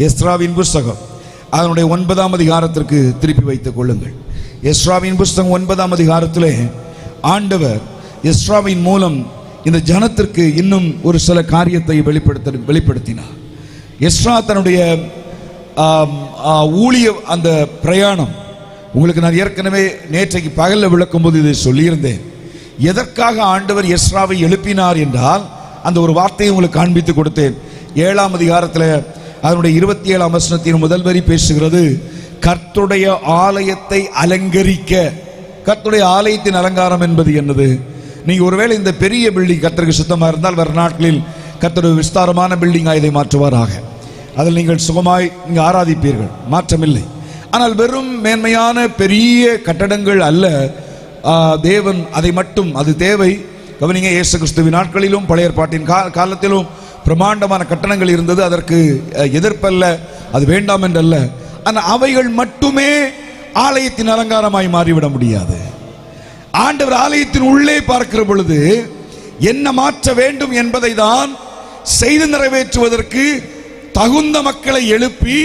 எஸ்ராவின் புஸ்தகம் அதனுடைய 9ஆம் அதிகாரத்திற்கு திருப்பி வைத்துக் கொள்ளுங்கள். எஸ்ராவின் புஸ்தகம் 9ஆம் அதிகாரத்திலே ஆண்டவர் எஸ்ராவின் மூலம் இந்த ஜனத்திற்கு இன்னும் ஒரு சில காரியத்தை வெளிப்படுத்தினார். எஸ்ரா தன்னுடைய ஊழிய அந்த பிரயாணம் உங்களுக்கு நான் ஏற்கனவே நேற்றைக்கு பகலில் விளக்கும் போது இதை சொல்லியிருந்தேன். எதற்காக ஆண்டவர் எஸ்ராவை எழுப்பினார் என்றால் அந்த ஒரு வார்த்தையை உங்களுக்கு காண்பித்து கொடுத்தேன். 7ஆம் அதிகாரத்தில் அதனுடைய 27ஆம் வசனத்தின் முதல் வரி பேசுகிறது, கர்த்தருடைய ஆலயத்தை அலங்கரிக்க. கர்த்தருடைய ஆலயத்தின் அலங்காரம் என்பது என்னது? நீங்கள் ஒருவேளை இந்த பெரிய பில்டிங் கர்த்தருக்கு சுத்தமாக இருந்தால் வர நாட்களில் கர்த்தருடைய விஸ்தாரமான பில்டிங்காக இதை மாற்றுவாராக. அதில் நீங்கள் சுகமாய் நீங்கள் ஆராதிப்பீர்கள், மாற்றமில்லை. ஆனால் வெறும் மேன்மையான பெரிய கட்டடங்கள் அல்ல, தேவன் அதை மட்டும் அது தேவை. கவனிங்க, இயேசு கிறிஸ்துவின் நாட்களிலும் பழைய ஏற்பாட்டின் காலத்திலும் பிரமாண்டமான கட்டணங்கள் இருந்தது. அதற்கு எதிர்ப்பல்ல, அது வேண்டாம் என்றல்ல. ஆனால் அவைகள் மட்டுமே ஆலயத்தின் அலங்காரமாய் மாறிவிட முடியாது. ஆண்டவர் ஆலயத்தின் உள்ளே பார்க்கிற பொழுது என்ன மாற்ற வேண்டும் என்பதை தான் செய்து நிறைவேற்றுவதற்கு தகுந்த மக்களை எழுப்பி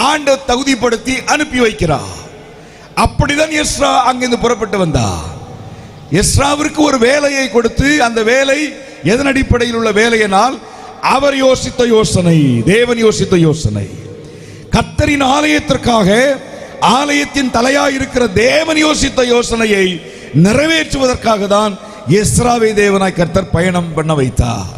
ஆண்டவர் தகுதிப்படுத்தி அனுப்பி வைக்கிறார். அப்படிதான் எஸ்ரா அங்கிருந்து புறப்பட்டு வந்தார். எஸ்ராவிற்கு ஒரு வேலையை கொடுத்து, அந்த வேலை எதன் அடிப்படையில் உள்ள வேலையினால் அவர் யோசித்த யோசனை, தேவன் யோசித்த யோசனை, கர்த்தரின் ஆலயத்திற்காக ஆலயத்தின் தலையாய் இருக்கிற தேவன் யோசித்த யோசனையை நிறைவேற்றுவதற்காக தான் எஸ்ராவை தேவனாய் கர்த்தர் பயணம் பண்ண வைத்தார்.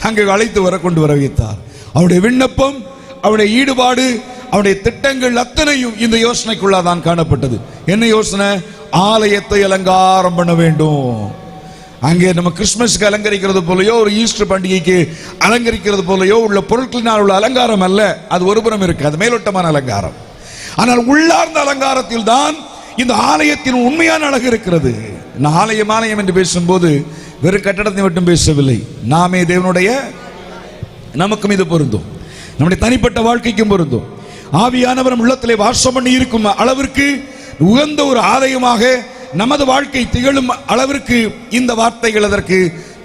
அங்கே அழைத்து வர கொண்டு வர வைத்தார். அவருடைய விண்ணப்பம், அவருடைய ஈடுபாடு, அவருடைய திட்டங்கள் அத்தனையும் இந்த யோசனைக்குள்ளாதான் காணப்பட்டது. என்ன யோசனை? ஆலயத்தை அலங்காரம் பண்ண வேண்டும். அங்கே நம்ம கிறிஸ்துமஸ்க்கு அலங்கரிக்கிறது போலையோ, ஒரு ஈஸ்டர் பண்டிகைக்கு அலங்கரிக்கிறது போலையோ உள்ள பொருட்களினால் உள்ள அலங்காரம் அல்ல. அது ஒருபுறம் இருக்கு, அது மேலோட்டமான அலங்காரம். ஆனால் உள்ளார்ந்த அலங்காரத்தில் தான் இந்த ஆலயத்தின் உண்மையான அழகு இருக்கிறது. ஆலயம் ஆலயம் என்று பேசும்போது வெறும் கட்டடத்தை மட்டும் பேசவில்லை. நாமே தேவனுடைய, நமக்கும் இது பொருந்தும், நம்முடைய தனிப்பட்ட வாழ்க்கைக்கும் பொருந்தும். ஆவியானவர் உள்ளத்திலே வாசம் பண்ணி இருக்கும் அளவிற்கு உகந்த ஒரு ஆலயமாக நமது வாழ்க்கை திகழும் அளவிற்கு இந்த வார்த்தைகள் அதற்கு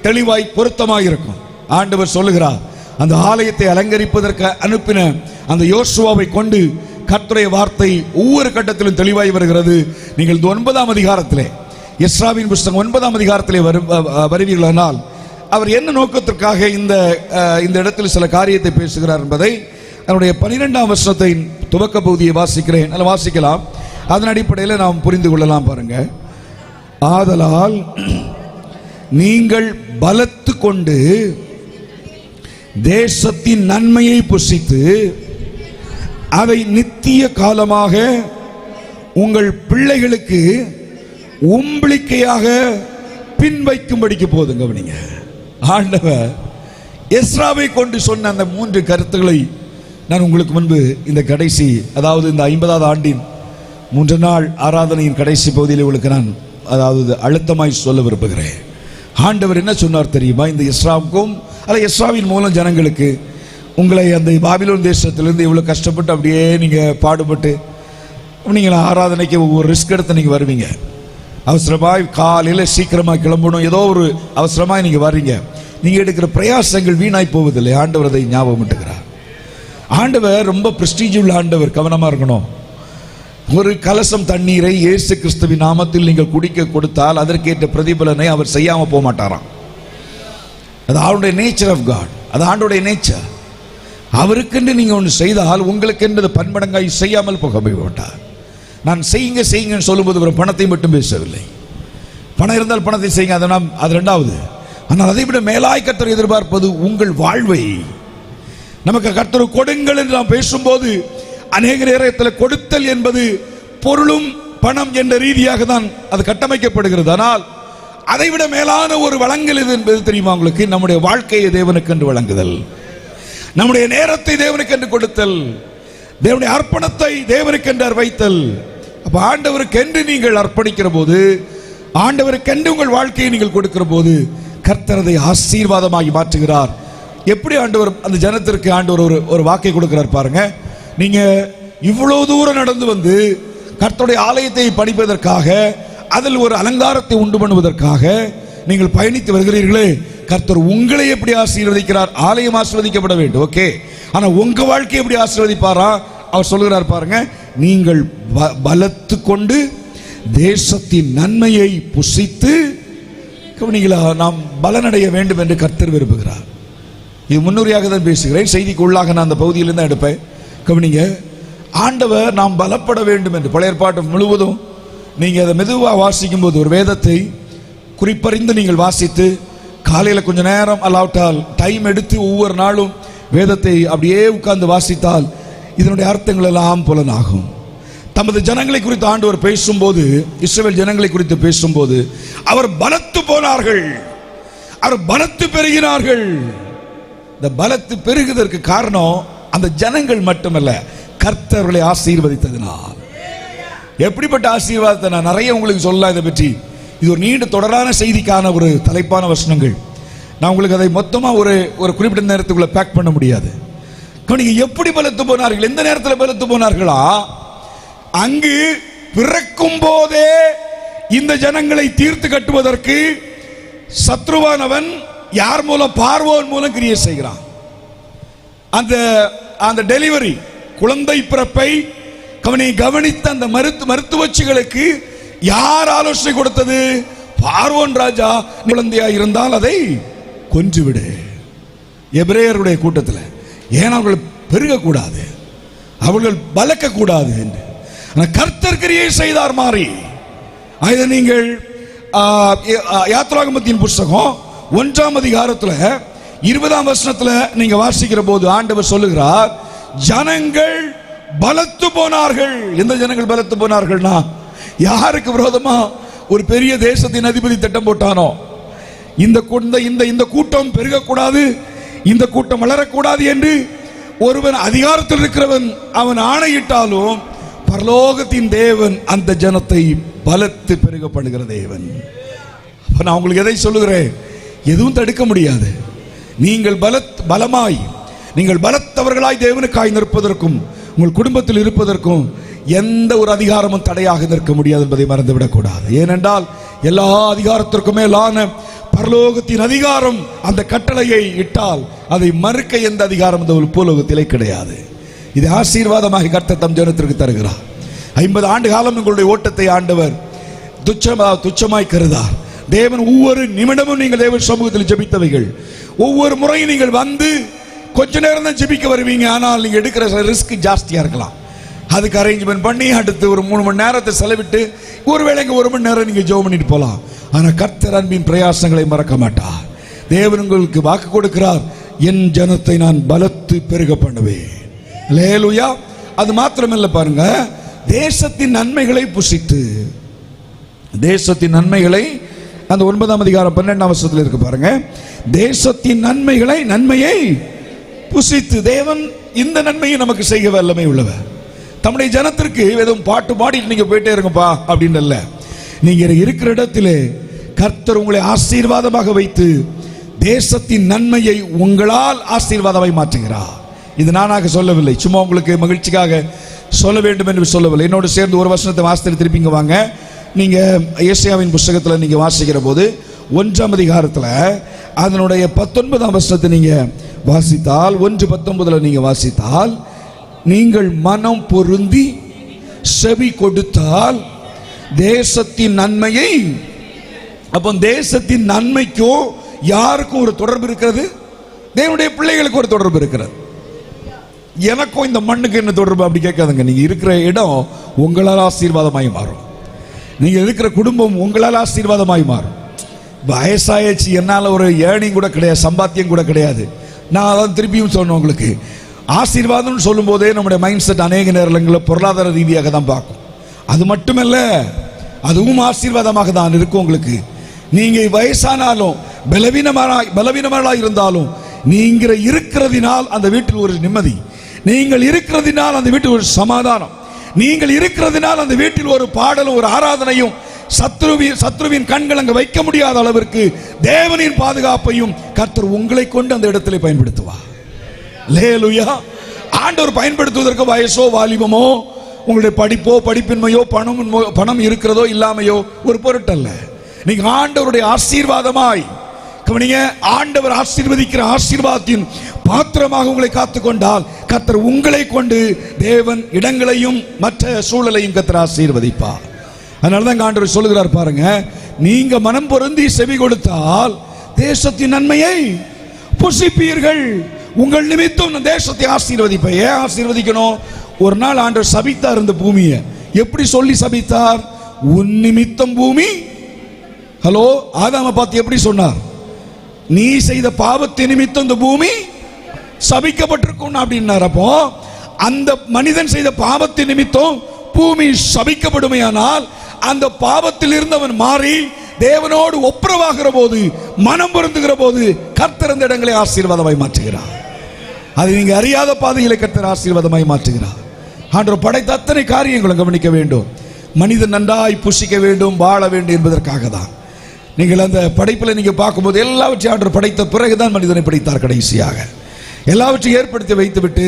தெளிவாய் பொருத்தமாக இருக்கும். ஆண்டவர் சொல்லுகிறார், அந்த ஆலயத்தை அலங்கரிப்பதற்கு அனுப்பின அந்த யோசுவாவை கொண்டு கர்த்தருடைய வார்த்தை ஒவ்வொரு கட்டத்திலும் தெளிவாய் வருகிறது. நீங்கள் 9ஆம் அதிகாரத்திலே, எஸ்ராவின் புஸ்தகம் 9ஆம் அதிகாரத்திலே வருவீர்களானால் அவர் என்ன நோக்கத்திற்காக இந்த இடத்தில் சில காரியத்தை பேசுகிறார் என்பதை அவருடைய 12ஆம் வசனத்தை துவக்க பகுதியை வாசிக்கிறேன். அதில் வாசிக்கலாம், அதன் அடிப்படையில் நாம் புரிந்து கொள்ளலாம். பாருங்க, ஆதலால் நீங்கள் பலத்து கொண்டு தேசத்தின் நன்மையை புசித்து அதை நித்திய காலமாக உங்கள் பிள்ளைகளுக்கு உம்பிளிக்கையாக பின்வைக்கும்படிக்கு போதுங்க. கவனிங்க, ஆண்டவர் எஸ்ராவை கொண்டு சொன்ன அந்த 3 கருத்துக்களை நான் உங்களுக்கு முன்பு இந்த கடைசி, அதாவது இந்த 50வது ஆண்டின் 3 நாள் ஆராதனையின் கடைசி பகுதியில் உங்களுக்கு நான் அழுத்தமாய் சொல்ல விரும்புகிறேன். ஆண்டவர் என்ன சொன்னார் தெரியுமா? இந்த எஸ்ராவுக்கும் எஸ்ராவின் மூலம் ஜனங்களுக்கு, உங்களை அந்த பாபிலோன் தேசத்திலிருந்து இவ்வளோ கஷ்டப்பட்டு அப்படியே நீங்கள் பாடுபட்டு நீங்கள் ஆராதனைக்கு ஒரு ரிஸ்க் எடுத்து நீங்கள் வருவீங்க. அவசரமாய் காலையில் சீக்கிரமாக கிளம்பணும், ஏதோ ஒரு அவசரமாக நீங்கள் வர்றீங்க. நீங்கள் எடுக்கிற பிரயாசங்கள் வீணாய் போவதில்லை. ஆண்டவர் அதை ஞாபகமிட்டுக்கிறார். ஆண்டவர் ரொம்ப பிரஸ்டீஜ் உள்ள ஆண்டவர். கவனமாக இருக்கணும். ஒரு கலசம் தண்ணீரை இயேசு கிறிஸ்துவின் நாமத்தில் நீங்கள் குடிக்க கொடுத்தால் அதற்கேற்ற பிரதிபலனை அவர் செய்யாமல் போக மாட்டாராம். அது அவருடைய நேச்சர் ஆஃப் காட், அது ஆண்டோடைய நேச்சர். அவருக்கென்று நீங்கள் ஒன்று செய்தால் உங்களுக்கென்று பன்மடங்காய் செய்யாமல் போக மாட்டார். நான் செய்யுங்க செய்யுங்கன்னு சொல்லும்போது ஒரு பணத்தை மட்டும் பேசவில்லை. பணம் இருந்தால் பணத்தை செய்யுங்க, அது ரெண்டாவது. ஆனால் அதை விட மேலாய் கர்த்தர் எதிர்பார்ப்பது உங்கள் வாழ்வை. நமக்கு கர்த்தர் கொடுங்கள் என்று நாம் பேசும்போது அநேக நேரத்தில் கொடுத்தல் என்பது பொருளும் பணம் என்ற ரீதியாக தான் அது கட்டமைக்கப்படுகிறது. ஆனால் அதைவிட மேலான ஒரு வழங்கல் இது என்பது தெரியுமா உங்களுக்கு? நம்முடைய வாழ்க்கையை தேவனுக்கென்று வழங்குதல், நம்முடைய நேரத்தை தேவனுக்கென்று கொடுத்தல், தேவனுடைய அர்ப்பணத்தை தேவனுக்கென்று வைத்தல். அப்ப ஆண்டவருக்கென்று நீங்கள் அர்ப்பணிக்கிற போது, ஆண்டவருக்கென்று உங்கள் வாழ்க்கையை நீங்கள் கொடுக்கிற போது கர்த்தர் அதை ஆசீர்வாதமாகி மாற்றுகிறார். எப்படி ஆண்டவர் அந்த ஜனத்திற்கு ஆண்டவர் ஒரு வாக்கை கொடுக்கிறார் பாருங்க. நீங்க இவ்வளவு தூரம் நடந்து வந்து கர்த்தருடைய ஆலயத்தை படிப்பதற்காக, அதில் ஒரு அலங்காரத்தை உண்டு பண்ணுவதற்காக நீங்கள் பயணித்து வருகிறீர்களே, கர்த்தர் உங்களை எப்படி ஆசீர்வதிக்கிறார்? ஆலயம் ஆசீர்வதிக்கப்பட வேண்டும். ஓகே, ஆனா உங்க வாழ்க்கையை எப்படி ஆசீர்வதிப்பாரா? அவர் சொல்லுகிறார் பாருங்க, நீங்கள் பலத்து கொண்டு தேசத்தின் நன்மையை புசித்து, கவனிங்களா, நாம் பலனடைய வேண்டும் என்று கர்த்தர் விரும்புகிறார். இது முன்னுரையாக தான் பேசுகிறேன், செய்திக்கு உள்ளாக நான் அந்த பகுதியிலிருந்து தான் எடுப்பேன். கவனிங்க, ஆண்டவர் நாம் பலப்பட வேண்டும் என்று பழைய ஏற்பாட்டு முழுவதும் நீங்க அதை மெதுவாக வாசிக்கும் போது, ஒரு வேதத்தை குறிப்பறிந்து நீங்கள் வாசித்து காலையில் கொஞ்ச நேரம் அல்லாவிட்டால் டைம் எடுத்து ஒவ்வொரு நாளும் வேதத்தை அப்படியே உட்கார்ந்து வாசித்தால் இதனுடைய அர்த்தங்கள் எல்லாம் புலனாகும். தமது ஜனங்களை குறித்து ஆண்டவர் பேசும்போது, இஸ்ரவேல் ஜனங்களை குறித்து பேசும்போது, அவர் பலத்து போனார்கள், அவர் பலத்து பெருகினார்கள். இந்த பலத்து பெருகுவதற்கு காரணம் அந்த ஜனங்கள் மட்டுமல்ல, கர்த்தர்களை ஆசீர்வதித்ததினால். எப்படிப்பட்ட ஆசீர்வாதத்தை நான் நிறைய உங்களுக்கு சொல்லலாம் இதை பற்றி. இது ஒரு நீண்ட தொடரான செய்திக்கான ஒரு தலைப்பான வசனங்கள். நான் உங்களுக்கு அதை மொத்தமாக ஒரு குறிப்பிட்ட நேரத்துக்குள்ள பேக் பண்ண முடியாது. நீங்க எப்படி பலத்து போனார்கள், எந்த நேரத்தில் பலத்து போனார்களா? அங்கு பிறக்கும் போதே இந்த ஜனங்களை தீர்த்து கட்டுவதற்கு சத்ருவானவன் யார் மூலம்? பார்வோன் மூலம் கிரியை செய்கிறான். அந்த டெலிவரி, குழந்தை பிறப்பை கவனித்த அந்த மருத்துவச்சிகளுக்கு யார் ஆலோசனை கொடுத்தது? பார்வோன் ராஜா. குழந்தையா இருந்தால் அதை கொன்றுவிடு, எபிரேயருடைய கூட்டத்தில். ஏன் அவர்கள் பெருகக்கூடாது, அவர்கள் பலக்க கூடாது என்று கர்த்தர் கிரியை செய்தார் மாறி. அதை நீங்கள் யாத்ராகமத்தின் புஸ்தகம் 1ஆம் அதிகாரத்தில் 20ஆம் வசனத்தில் நீங்க வாசிக்கிற போது ஆண்டவர் சொல்லுகிறார், ஜனங்கள் பலத்து போனார்கள். எந்த ஜனங்கள் பலத்து போனார்கள்னா, யாருக்கு விரோதமா ஒரு பெரிய தேசத்தின் அதிபதி திட்டம் போட்டானோ, இந்த கூட்டம் பெருகக்கூடாது, இந்த கூட்டம் வளரக்கூடாது என்று ஒருவன் அதிகாரத்தில் இருக்கிறவன் அவன் ஆணையிட்டாலும் பரலோகத்தின் தேவன் அந்த ஜனத்தை பலத்து பெருக பண்ணுகிற தேவன். நான் உங்களுக்கு எதை சொல்லுகிறேன், எதுவும் தடுக்க முடியாது. நீங்கள் பலமாய், நீங்கள் பலத்தவர்களாய் தேவனுக்காய் நிற்பதற்கும் உங்கள் குடும்பத்தில் இருப்பதற்கும் எந்த ஒரு அதிகாரமும் தடையாக நிற்க முடியாது என்பதை மறந்துவிடக் கூடாது. ஏனென்றால் எல்லா அதிகாரத்திற்கும் மேலான பரலோகத்தின் அதிகாரம் அந்த கட்டளையை இட்டால் அதை மறுக்க எந்த அதிகாரம் இந்த பூலோகத்திலே கிடையாது. இது ஆசீர்வாதமாக கர்த்தர் தம் ஜனத்திற்கு தருகிறார். 50 ஆண்டு காலம் உங்களுடைய ஓட்டத்தை ஆண்டவர் துச்சமாய் கருதார். தேவன் ஒவ்வொரு நிமிடமும் நீங்கள் தேவன் சமூகத்தில் ஜெபித்தவைகள், ஒவ்வொரு முறையும் நீங்கள் வந்து கொஞ்ச நேரம் தான் ஜெபிக்க வருவீங்க. ஆனால் நீங்க எடுக்கிற ரிஸ்க் ஜாஸ்தியா இருக்கலாம். அதுக்கு அரேஞ்ச்மெண்ட் பண்ணி அடுத்து ஒரு 3 மணி நேரத்தை செலவிட்டு ஒருவேளை 1 மணி நேரம் நீங்க ஜெபம் பண்ணிட்டு போலாம். ஆனா கர்த்தர் அன்பின் பிரயாசங்களை மறக்க மாட்டார். தேவன் உங்களுக்கு வாக்கு கொடுக்கிறார், என் ஜனத்தை நான் பலத்து பெருக பண்ணுவேன். அல்லேலூயா. அது மாத்திரமல்ல, பாருங்க, தேசத்தின் நன்மைகளை புசித்து, தேசத்தின் நன்மைகளை அந்த 9ஆம் அதிகாரம் 12ஆம் வசனத்தில் இருக்கு பாருங்க. தேசத்தின் நன்மையை புசித்து, தேவன் இந்த நன்மையை நமக்கு செய்ய வல்லமை உள்ளவர். தம்முடைய ஜனத்திற்கு எதுவும் பாட்டு பாடிட்டு நீங்க போயிட்டே இருங்கப்பா அப்படின்னு அல்ல. நீங்க இருக்கிற இடத்திலே கர்த்தர் உங்களை ஆசீர்வாதமாக வைத்து தேசத்தின் நன்மையை உங்களால் ஆசீர்வாதமாய் மாற்றுகிறார். இது நானாக சொல்லவில்லை, சும்மா உங்களுக்கு மகிழ்ச்சிக்காக சொல்ல வேண்டும் என்று சொல்லவில்லை. என்னோடு சேர்ந்து ஒரு வசனத்தை வாசித்து திருப்பிங்க வாங்க. நீங்க ஏசாயாவின் புஸ்தகத்தில் நீங்க வாசிக்கிற போது 1ஆம் அதிகாரத்தில் அதனுடைய 19ஆம் வசனத்தை நீங்க வாசித்தால், 1:19 நீங்க வாசித்தால், நீங்கள் மனம் பொருந்தி செவி கொடுத்தால் தேசத்தின் நன்மையை. அப்போ தேசத்தின் நன்மைக்கும் யாருக்கும் ஒரு தொடர்பு இருக்கிறது? தேவனுடைய பிள்ளைகளுக்கு ஒரு தொடர்பு இருக்கிறது. எனக்கும் இந்த மண்ணுக்கு என்ன தொடர்பு அப்படி கேட்காதுங்க. நீங்க இருக்கிற இடம் உங்களால் ஆசீர்வாதமாய் மாறும். நீங்க இருக்கிற குடும்பம் உங்களால் ஆசீர்வாதமாய் மாறும். வயசாயிடுச்சு, என்னால் ஒரு ஏர்னிங் கூட கிடையாது, சம்பாத்தியம் கூட கிடையாது. நான் அதான் திருப்பியும் சொன்னேன் உங்களுக்கு, ஆசீர்வாதம் சொல்லும் போதே நம்முடைய மைண்ட் செட் அநேக நேரங்களில் பொருளாதார ரீதியாக தான் பார்க்கும். அது மட்டுமல்ல, அதுவும் ஆசீர்வாதமாக தான் இருக்கும் உங்களுக்கு. நீங்க வயசானாலும் பலவீனமாய் இருந்தாலும் நீங்க இருக்கிறதினால் அந்த வீட்டில் ஒரு நிம்மதி, நீங்கள் இருக்கிறதினால் அந்த வீட்டில் ஒரு சமாதானம், நீங்கள் இருக்கிறதினால் அந்த வீட்டில் ஒரு பாடலும் ஒரு ஆராதனையும் சத்ருவின் கண்கள் அங்கு வைக்க முடியாத அளவிற்கு தேவனின் பாதுகாப்பையும் கர்த்தர் உங்களை கொண்டு அந்த இடத்திலே பயன்படுத்துவார். அல்லேலூயா. ஆண்டவர் பயன்படுத்துவதற்கு வயசோ வாலிபமோ உங்களுடைய படிப்போ படிப்பின்மையோ பணம் இருக்கிறதோ இல்லாமையோ ஒரு பொருட்டல்ல. நீங்க ஆண்டவருடைய ஆசீர்வாதமாய் கவனிங்க. ஆண்டவர் ஆசீர்வதிக்கிற ஆசீர்வாதத்தின் பாத்திரமாக உங்களை காத்துக்கொண்டால் கர்த்தர் உங்களை கொண்டு தேவன் இடங்களையும் மற்ற சூழலையும் கர்த்தர் ஆசீர்வதிப்பார். அதனாலதான் ஆண்டவர் சொல்லுகிறார் பாருங்க, நீங்க மனம் பொருந்தி செவி கொடுத்தால் தேசத்தின் நன்மையை புசிப்பீர்கள். உங்கள் நிமித்தம் தேசத்தை ஆசீர்வதிப்ப. ஏன் ஆசீர்வதிக்கணும்? ஒரு நாள் ஆண்டவர் சபித்தார் இந்த பூமியை. எப்படி சொல்லி சபித்தார்? உன் நிமித்தம் பூமி. ஹலோ, ஆதாம பார்த்து எப்படி சொன்னார்? நீ செய்த பாவத்தின் நிமித்தம் இந்த பூமி சபிக்கப்பட்டிருக்கும் அப்படின்னார். அப்போ அந்த மனிதன் செய்த பாவத்தின் நிமித்தம் பூமி சபிக்கப்படுமையானால் அந்த பாவத்தில் இருந்தவன் மாறி தேவனோடு ஒப்புரவாகிற போது, மனம் பொருந்துகிற போது கர்த்தர் அந்த இடங்களை ஆசீர்வாதமாய் மாற்றுகிறார். அதை நீங்க அறியாத பாதைகளை கர்த்தர் ஆசீர்வாதமாய் மாற்றுகிறார். ஆண்டவர் படைத்த அத்தனை காரியங்களும் கவனிக்க வேண்டும். மனிதன் நன்றாய் புசிக்க வேண்டும், வாழ வேண்டும் என்பதற்காக தான். நீங்கள் அந்த படைப்பில் நீங்க பார்க்கும்போது எல்லாவற்றையும் ஆண்டவர் படைத்த பிறகுதான் மனிதனை படைத்தார். கடைசியாக எல்லாவற்றையும் ஏற்படுத்தி வைத்துவிட்டு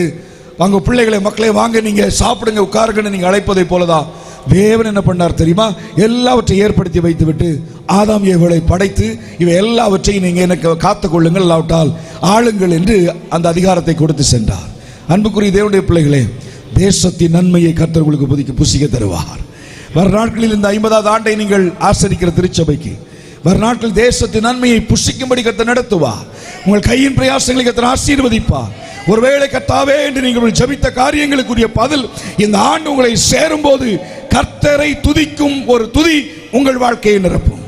வாங்க பிள்ளைகளை, மக்களை வாங்க நீங்க சாப்பிடுங்க உட்காருங்கன்னு நீங்க அழைப்பதை போலதான் தேவன் என்ன பண்ணார் தெரியுமா? எல்லாவற்றையும் ஏற்படுத்தி வைத்துவிட்டு ஆதாம் ஏவாளை படைத்து இவை எல்லாவற்றையும் நீங்க எனக்கு காத்துக்கொள்ளுங்கள், இல்லாவிட்டால் ஆளுங்கள் என்று அந்த அதிகாரத்தை கொடுத்து சென்றார். அன்புக்குரிய தேவனுடைய பிள்ளைகளே, தேசத்தின் நன்மையை கர்த்தர் உங்களுக்கு புசிக்க தருவார். வர நாட்களில் இந்த 50வது ஆண்டை நீங்கள் ஆசரிக்கிற திருச்சபைக்கு வர நாட்கள் தேசத்தின் நன்மையை புசிக்கும்படி கர்த்தர் நடத்துவார். உங்கள் கையின் பிரயாசங்களை கர்த்தர் ஆசீர்வதிப்பார். ஒருவேளை கர்த்தாவே என்று நீங்கள் ஜெபித்த காரியங்களுக்குரிய பதில் இந்த ஆண்டு உங்களை சேரும் போது கர்த்தரை துதிக்கும் ஒரு துதி உங்கள் வாழ்க்கையை நிரப்பும்.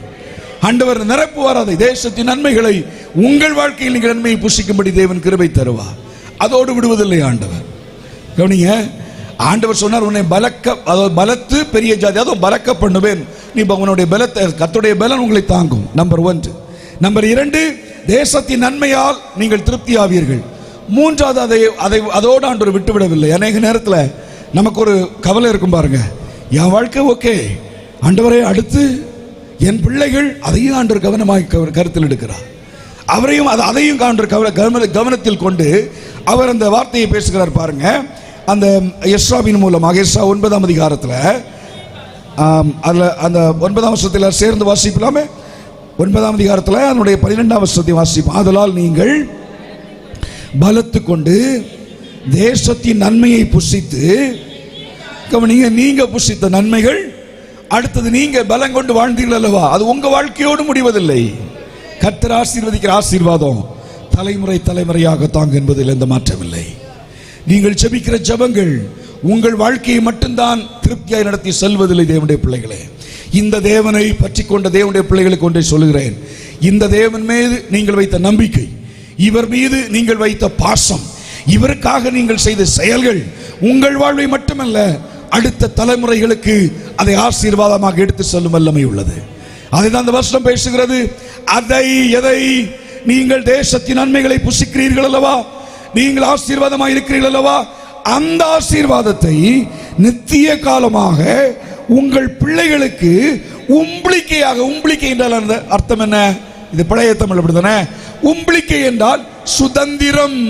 ஆண்டவர் நிரப்புவார் அதை. தேசத்தின் நன்மைகளை உங்கள் வாழ்க்கையில் நீங்கள் நன்மையை புசிக்கும்படி தேவன் கிருபை தருவார். அதோடு விடுவதில்லை ஆண்டவர். கவனிங்க, ஆண்டவர் சொன்னார், உன்னை பலத்து பெரிய ஜாதி, அதுவும் பலக்க பண்ணுவேன். நீ உன்னுடைய பலத்தை, கர்த்தருடைய பலன் உங்களை தாங்கும். நம்பர் 1. நம்பர் 2, தேசத்தின் நன்மையால் நீங்கள் திருப்தி ஆவீர்கள். 3வது, அதோடு ஆண்டவர் விட்டுவிடவில்லை. அநேக நேரத்தில் நமக்கு ஒரு கவலை இருக்கும் பாருங்க, என் வாழ்க்கை ஓகே ஆண்டவரே, அடுத்து என் பிள்ளைகள், அதையும் ஆண்டவர் கவனமாக கருத்தில் எடுக்கிறார். அதையும் ஆண்டவர் கவனத்தில் கொண்டு அவர் அந்த வார்த்தையை பேசுகிறார் பாருங்க. அந்த எஸ்ராவின் மூலமாக எஸ்ரா 9ஆம் அதிகாரத்தில் அந்த 9ஆம் வசனத்தில் சேர்ந்து வாசிக்கலாமே. 9ஆம் அதிகாரத்தில் அதனுடைய 12ஆம் வசனத்தை வாசிப்போம். ஆதலால் நீங்கள் பலத்து கொண்டு தேசத்தின் நன்மையை புசித்து, நீங்க புசித்த நன்மைகள் அடுத்தது நீங்க பலம் கொண்டு வாழ்ந்தீர்கள் அல்லவா, அது உங்க வாழ்க்கையோடு முடிவதில்லை. கர்த்தர் ஆசீர்வதிக்கிற ஆசீர்வாதம் தலைமுறை தலைமுறையாக தாங்க என்பதில் எந்த மாற்றமில்லை. நீங்கள் ஜெபிக்கிற ஜெபங்கள் உங்கள் வாழ்க்கையை மட்டும்தான் திருப்தியாய் நடத்தி செல்வதில்லை. தேவனுடைய பிள்ளைகளே, இந்த தேவனை பற்றி கொண்ட தேவனுடைய பிள்ளைகளுக்கு ஒன்றை சொல்லுகிறேன். இந்த தேவன் மீது நீங்கள் வைத்த நம்பிக்கை, இவர் மீது நீங்கள் வைத்த பாசம், இவருக்காக நீங்கள் செய்த செயல்கள் உங்கள் வாழ்வை மட்டுமல்ல அடுத்த தலைமுறைகளுக்கு அதை ஆசீர்வாதமாக எடுத்து செல்லும் வல்லமை உள்ளது. அதைதான் அந்த வசனம் பேசுகிறது. எதை நீங்கள் தேசத்தின் நன்மைகளை புசிக்கிறீர்கள் அல்லவா, நீங்கள் ஆசீர்வாதமாக இருக்கிறீர்கள் அல்லவா, அந்த ஆசீர்வாதத்தை நித்திய காலமாக உங்கள் பிள்ளைகளுக்கு உம்பிளிக்கையாக. உம்பிளிக்கை என்றால் அர்த்தம் என்ன? இது பழைய தமிழ் அப்படித்தானே? உம்பிளிக்கை என்றால் சுதந்திரம்.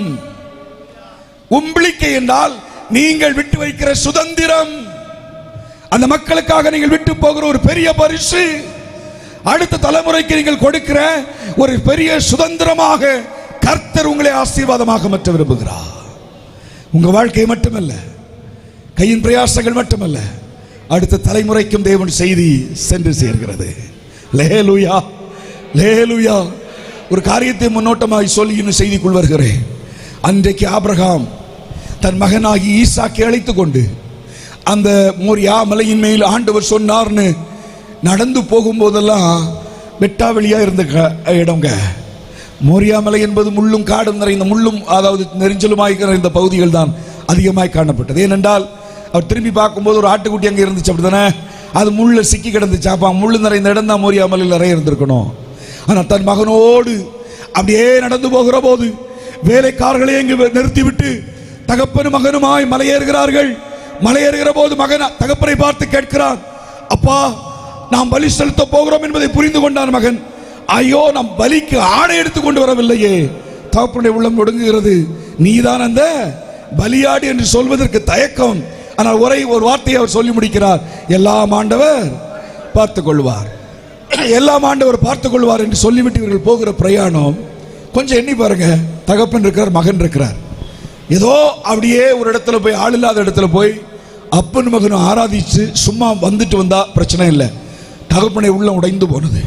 உம்பிளிக்கை என்றால் நீங்கள் விட்டு வைக்கிற சுதந்திரம், அந்த மக்களுக்காக நீங்கள் விட்டு போகிற ஒரு பெரிய பரிசு, அடுத்த தலைமுறைக்கு நீங்கள் கொடுக்கிற ஒரு பெரிய சுதந்திரமாக கர்த்தர் உங்களை ஆசீர்வாதமாக மாற்ற விரும்புகிறார். உங்க வாழ்க்கை மட்டுமல்ல, கையின் பிரயாசங்கள் மட்டுமல்ல, அடுத்த தலைமுறைக்கும் தேவன் செய்தி சென்று சேர்கிறது. லேலூயா, லேலூயா. ஒரு காரியத்தை முன்னோட்டமாக சொல்லி இன்னும் செய்திக்குள் வருகிறேன். அன்றைக்கு ஆபிரகாம் தன் மகனாகி ஈசாக்கை அழைத்துக் கொண்டு அந்த மோரியா மலையின் மேல் ஆண்டவர் சொன்னார்னு நடந்து போகும்போதெல்லாம் வெட்டாவெளியா இருந்த இடங்க. மோரியா மலை என்பது முள்ளும் காடும் நிறைந்த, முள்ளும் அதாவது நெரிஞ்சலுமாய் நிறைந்த பகுதிகள் தான் அதிகமாய் காணப்பட்டது. ஏனென்றால் அவர் திரும்பி பார்க்கும்போது ஒரு ஆட்டுக்குட்டி அங்கே இருந்துச்சு அப்படித்தானே, அது முள்ள சிக்கி கிடந்துச்சு. அப்ப முள்ளு நிறைந்த இடம் தான் மோரியா மலையில் நிறைய இருந்திருக்கணும். ஆனால் தன் மகனோடு அப்படியே நடந்து போகிற போது வேலைக்காரர்களை இங்கு நிறுத்திவிட்டு தகப்பனும் மகனுமாய் மலையேறுகிறார்கள். மலையேறுகிற போது மகன் தகப்பனை பார்த்து கேட்கிறான், அப்பா நாம் பலி செலுத்த போகிறோம் என்பதை புரிந்து கொண்டான் மகன். ஐயோ, நாம் பலிக்கு ஆடை எடுத்து கொண்டு வரவில்லையே. தகப்பனுடைய உள்ளம் ஒடுங்குகிறது. நீதான் அந்த பலியாடு என்று சொல்வதற்கு தயக்கம். ஆனால் ஒரு வார்த்தையை அவர் சொல்லி முடிக்கிறார், எல்லாம் ஆண்டவர் பார்த்துக் கொள்வார், எல்லாம் ஆண்டவர் பார்த்துக் கொள்வார் என்று சொல்லிவிட்டு இவர்கள் போகிற பிரயாணம் கொஞ்சம் எண்ணி பாருங்க, தகப்பன் இருக்கிறார், மகன் இருக்கிறார். ஏதோ அப்படியே ஒரு இடத்துல போய், ஆள் இல்லாத இடத்துல போய் அப்பன் மகனும் ஆராதிச்சு சும்மா வந்துட்டு வந்தா பிரச்சனை இல்லை. தகப்பனை உள்ள உடைந்து போனது.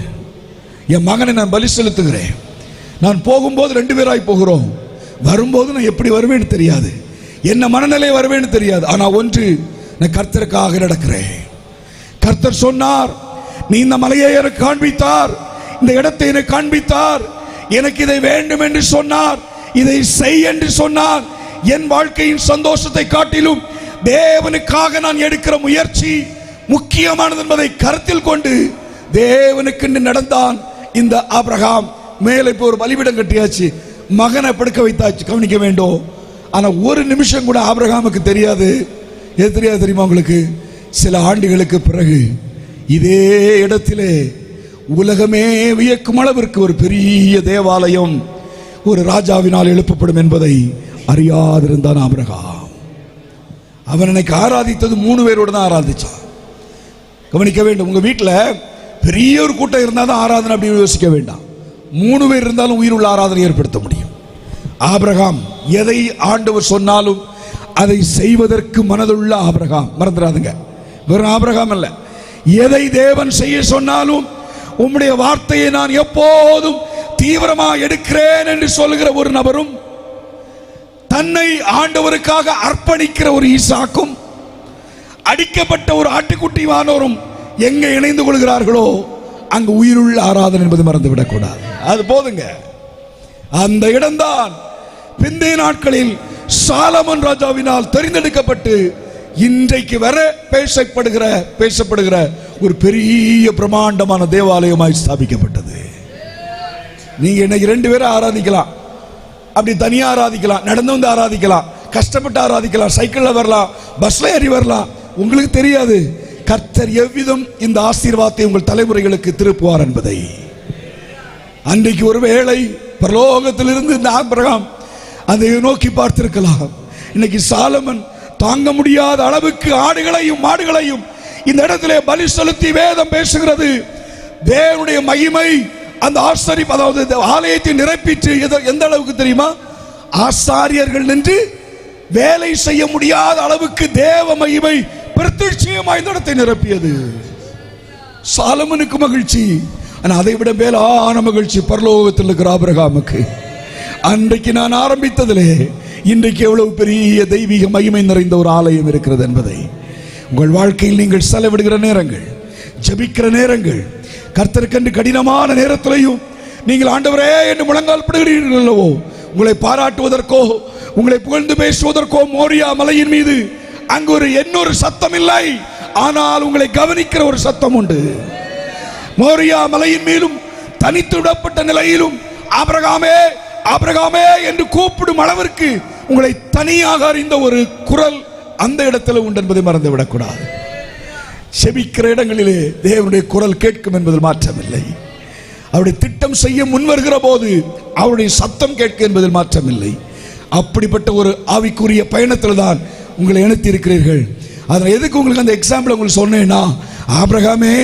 என் மகனை நான் பலி செலுத்துகிறேன், நான் போகும்போது 2 பேராய் போகிறோம், வரும்போது நான் எப்படி வருவேன்னு தெரியாது, என்ன மனநிலை வருவேன்னு தெரியாது. ஆனால் ஒன்று, நான் கர்த்தருக்காக நடக்கிறேன். கர்த்தர் சொன்னார், நீ இந்த மலையை எனக்கு காண்பித்தார், இந்த இடத்தை எனக்கு காண்பித்தார், எனக்கு இதை வேண்டும் என்று சொன்னார், இதை செய் என்று சொன்னார். என் வாழ்க்கையின் சந்தோஷத்தை காட்டிலும் தேவனுக்காக நான் எடுக்கிற முயற்சி முக்கியமானது என்பதை கருத்தில் கொண்டு தேவனுக்கு நடந்தான் இந்த ஆபிரகாம். மேலே இப்போ ஒரு பலிபீடம் கட்டியாச்சு, மகனை படுக்க வைத்தாச்சு, கவனிக்க வேண்டும். ஆனால் ஒரு நிமிஷம் கூட ஆபிரகாமுக்கு தெரியாது. எது தெரியாது தெரியுமா உங்களுக்கு? சில ஆண்டுகளுக்கு பிறகு இதே இடத்திலே உலகமே வியக்கும் அளவிற்கு ஒரு பெரிய தேவாலயம் ஒரு ராஜாவினால் எழுப்பப்படும் என்பதை அறியாதிருந்தான் ஆபிரகாம். அவன் எனக்கு ஆராதித்தது 3 பேரோடு தான் ஆராதிச்சான். கவனிக்க வேண்டும், உங்க வீட்டில் பெரிய ஒரு கூட்டம் இருந்தால் தான் ஆராதனை அப்படின்னு யோசிக்க வேண்டாம். 3 பேர் இருந்தாலும் உயிருள்ள ஆராதனை ஏற்படுத்த முடியும். ஆபிரகாம் எதை ஆண்டவர் சொன்னாலும் அதை செய்வதற்கு மனதுள்ள ஆபிரகாம். மறந்துடாதுங்க, வெறும் ஆபிரகாம் அல்ல, எதை தேவன் செய்ய சொன்னாலும் உம்முடைய வார்த்தையை நான் எப்போதும் தீவிரமாக எடுக்கிறேன் என்று சொல்லுகிற ஒரு நபரும், தன்னை ஆண்டவருக்காக அர்ப்பணிக்கிற ஒரு ஈசாக்கும், அடிக்கப்பட்ட ஒரு ஆட்டுக்குட்டி வானோரும் எங்க இணைந்து கொள்கிறார்களோ அங்கு உயிருள்ள ஆராதனை என்பது மறந்துவிடக் கூடாது. அது போதுங்க. அந்த இடம்தான் பிந்தைய நாட்களில் சாலமன் ராஜாவினால் தெரிந்தெடுக்கப்பட்டு இன்றைக்கு வர பேசப்படுகிற ஒரு பெரிய பிரமாண்டமான தேவாலயமாய் ஸ்தாபிக்கப்பட்டது. நீங்க இன்னைக்கு 2 பேரும் ஆராதிக்கலாம், அப்படி தனியா ஆராதிக்கலாம், நடந்து வந்து ஆராதிக்கலாம், கஷ்டப்பட்டு ஆராதிக்கலாம், சைக்கிள்ல வரலாம், பஸ்ல ஏறி வரலாம், உங்களுக்கு தெரியாது கர்த்தர் எவ்விதம் இந்த ஆசீர்வாதத்தை உங்கள் தலைமுறைகளுக்கு திருப்புவார் என்பதை. அன்றைக்கு ஒருவேளை பரலோகத்திலிருந்து இந்த ஆபிரகாம் அதை நோக்கி பார்த்திருக்கலாம். இன்னைக்கு சாலமன் தாங்க முடியாத அளவுக்கு ஆடுகளையும் மாடுகளையும் இந்த இடத்திலே பலி செலுத்தி வேதம் பேசுகிறது. தேவனுடைய மகிமை அந்த ஆசாரிப்பு, அதாவது ஆலயத்தை நிரப்பிட்டு எந்த அளவுக்கு தெரியுமா? ஆசாரியர்கள் நின்று வேலை செய்ய முடியாத அளவுக்கு தேவ மகிமை பிரத்யட்சமாய் இந்த இடத்தை நிரப்பியது. சாலமனுக்கு மகிழ்ச்சி, ஆனால் அதை விட மேலான மகிழ்ச்சி பரலோகத்தில் இருக்கிற ஆபிரகாமுக்கு. அன்றைக்கு நான் ஆரம்பித்ததிலே இன்றைக்கு எவ்வளவு பெரிய தெய்வீக மகிமை நிறைந்த ஒரு ஆலயம் இருக்கிறது என்பதை உங்கள் வாழ்க்கையில் நீங்கள் செலவிடுகிற நேரங்கள், ஜெபிக்கிற நேரங்கள், கர்த்தருக்கென்று கடினமான நேரத்திலையும் நீங்கள் ஆண்டவரே என்று முழங்கால் படுகிறீர்கள் அல்லவோ, உங்களை பாராட்டுவதற்கோ உங்களை புகழ்ந்து பேசுவதற்கோ மோரியா மலையின் மீது அங்கு ஒரு இன்னொரு சத்தம் இல்லை, ஆனால் உங்களை கவனிக்கிற ஒரு சத்தம் உண்டு. மோரியா மலையின் மீதும் தனித்து விடப்பட்ட நிலையிலும் ஆபிரகாமே ஆபிரகாமே என்று கூப்பிடும் அளவிற்கு உங்களை தனியாக அறிந்த ஒரு குரல் அந்த இடத்துல உண்டு என்பதை மறந்துவிடக்கூடாது. செபிக்கிற இடங்களிலே தேவனுடைய குரல் கேட்கும் என்பதில் மாற்றமில்லை. அவருடைய திட்டம் செய்ய முன்வருகிற போது அவருடைய சத்தம் கேட்கும் என்பதில் மாற்றமில்லை. அப்படிப்பட்ட ஒரு ஆவிக்குரிய பயணத்தில் தான் உங்களை இணைத்து இருக்கிறீர்கள். அதில் எதுக்கு உங்களுக்கு அந்த எக்ஸாம்பிள் உங்களுக்கு சொன்னேன்னா, ஆபிரகாமே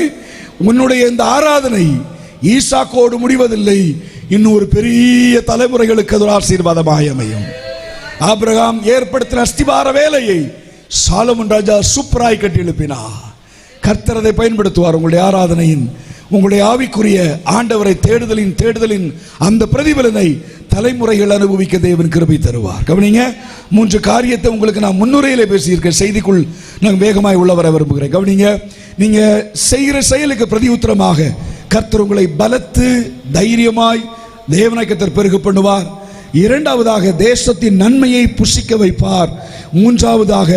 உன்னுடைய இந்த ஆராதனை ஈசாக்கோடு முடிவதில்லை, இன்னும் ஒரு பெரிய தலைமுறைகளுக்கு அது ஒரு ஆசீர்வாதமாய் அமையும். ஆபிரகாம் ஏற்படுத்தின அஸ்திபார வேலையை சாலமன் ராஜா சூப்பராய் கட்டி எழுப்பினார். கர்த்தர் அதை பயன்படுத்துவார். உங்களுடைய ஆராதனையின், உங்களுடைய ஆவிக்குரிய ஆண்டவரை தேடுதலின் அந்த பிரதிபலனை தலைமுறைகள் அனுபவிக்க தேவன் கிருபை தருவார். கவனிங்க, 3 காரியத்தை உங்களுக்கு நான் முன்னுரையிலே பேசியிருக்கேன். செய்திக்குள் நான் வேகமாய் உள்ள வர விரும்புகிறேன். கவனிங்க, நீங்க செய்கிற செயலுக்கு பிரதி உத்தரமாக கர்த்தர் உங்களை பலத்து தைரியமாய் தேவனாய் கர்த்தர் பெருக பண்ணுவார். 2வதாக தேசத்தின் நன்மையை புசிக்க வைப்பார். 3வதாக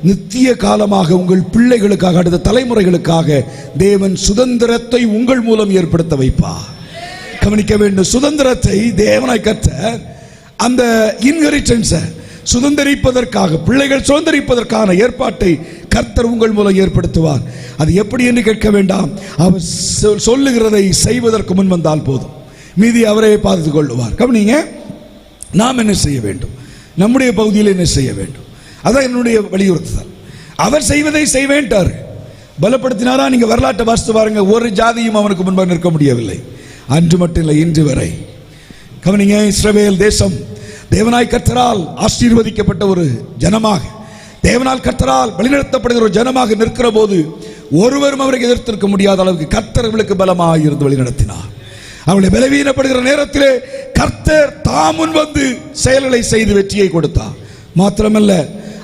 நித்திய காலமாக உங்கள் பிள்ளைகளுக்காக, அடுத்த தலைமுறைகளுக்காக தேவன் சுதந்திரத்தை உங்கள் மூலம் ஏற்படுத்த வைப்பார். கவனிக்க வேண்டும், சுதந்திரத்தை தேவனாய் கர்த்தர் அந்த இன்ஹெரிட்டன்ஸை சுதந்திரிப்பதற்காக, பிள்ளைகள் சுதந்திரிப்பதற்கான ஏற்பாட்டை கர்த்தர் உங்கள் மூலம் ஏற்படுத்துவார். அது எப்படி என்று கேட்க வேண்டாம், அவர் சொல்லுகிறதை செய்வதற்கு முன் வந்தால் போதும், மீதி அவரே பார்த்துக் கொள்ளுவார். கவனிங்க, நாம் என்ன செய்ய வேண்டும், நம்முடைய பகுதியில் என்ன செய்ய வேண்டும், அதான் என்னுடைய வலியுறுத்துதல். அவர் செய்வதை செய்வேன்ட்டார், பலப்படுத்தினாரா? நீங்க வரலாற்றை வாசித்து பாருங்க, ஒரு ஜாதியும் அவனுக்கு முன்பாக நிற்க முடியவில்லை. அன்று மட்டும் இல்லை, இன்று வரை கவனிங்க, இஸ்ரவேல் தேசம் தேவனாய் கர்த்தரால் ஆசீர்வதிக்கப்பட்ட ஒரு ஜனமாக, தேவனால் கர்த்தரால் வழிநடத்தப்படுகிற ஒரு ஜனமாக நிற்கிற போது ஒருவரும் அவரை எதிர்த்திருக்க முடியாத அளவுக்கு கர்த்தர் அவர்களுக்கு பலமாக இருந்து வழிநடத்தினார். அவளை பலவீனப்படுகிற நேரத்திலே கர்த்தர் தாமுன் வந்து செயல்களை செய்து வெற்றியை கொடுத்தார். மாத்திரமல்ல,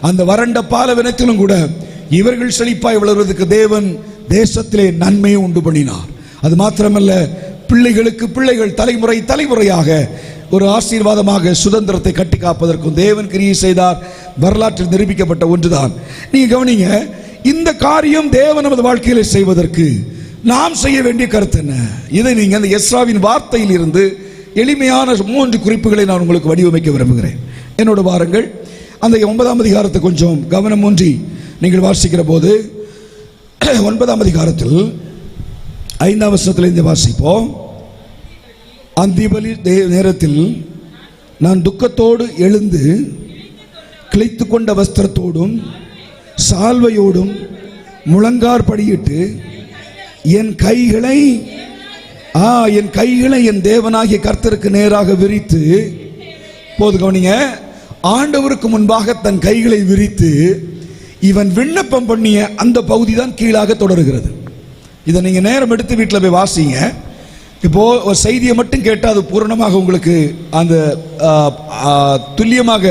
அந்த வறண்ட பாலைவனத்திலும் கூட இவர்கள் செழிப்பாய் வளர்வதற்கு தேவன் தேசத்திலே நன்மையை உண்டு பண்ணினார். அது மாத்திரமல்ல, பிள்ளைகளுக்கு பிள்ளைகள் தலைமுறை தலைமுறையாக ஒரு ஆசீர்வாதமாக சுதந்திரத்தை கட்டி காப்பதற்கும் தேவன் கிரியை செய்தார். வரலாற்றில் நிரூபிக்கப்பட்ட ஒன்றுதான். நீங்க கவனிங்க, இந்த காரியம் தேவன் நமது வாழ்க்கையில செய்வதற்கு நாம் செய்ய வேண்டிய கருத்து என்ன? இதை நீங்க அந்த எஸ்ராவின் வார்த்தையில் இருந்து எளிமையான 3 குறிப்புகளை நான் உங்களுக்கு வடிவமைக்க விரும்புகிறேன். என்னோட வாருங்கள், அந்த 9ஆம் அதிகாரத்தை கொஞ்சம் கவனம் ஊன்றி நீங்கள் வாசிக்கிற போது 9ஆம் அதிகாரத்தில் 5ஆம் வசனத்திலிருந்து வாசிப்போம். அந்திபலி நேரத்தில் நான் துக்கத்தோடு எழுந்து கிளைத்து கொண்ட வஸ்திரத்தோடும் சால்வையோடும் முழங்கார் படியிட்டு என் கைகளை என் தேவனாகிய கர்த்தருக்கு நேராக விரித்து, போது கவனிங்க, ஆண்டவருக்கு முன்பாக தன் கைகளை விரித்து இவன் விண்ணப்பம் பண்ணிய அந்த பகுதி தான் கீழாக தொடர்கிறது. இதை நீங்க நேரம் எடுத்து வீட்டில் போய் வாசிங்க. இப்போ ஒரு செய்தியை மட்டும் கேட்டால் அது பூரணமாக உங்களுக்கு அந்த துல்லியமாக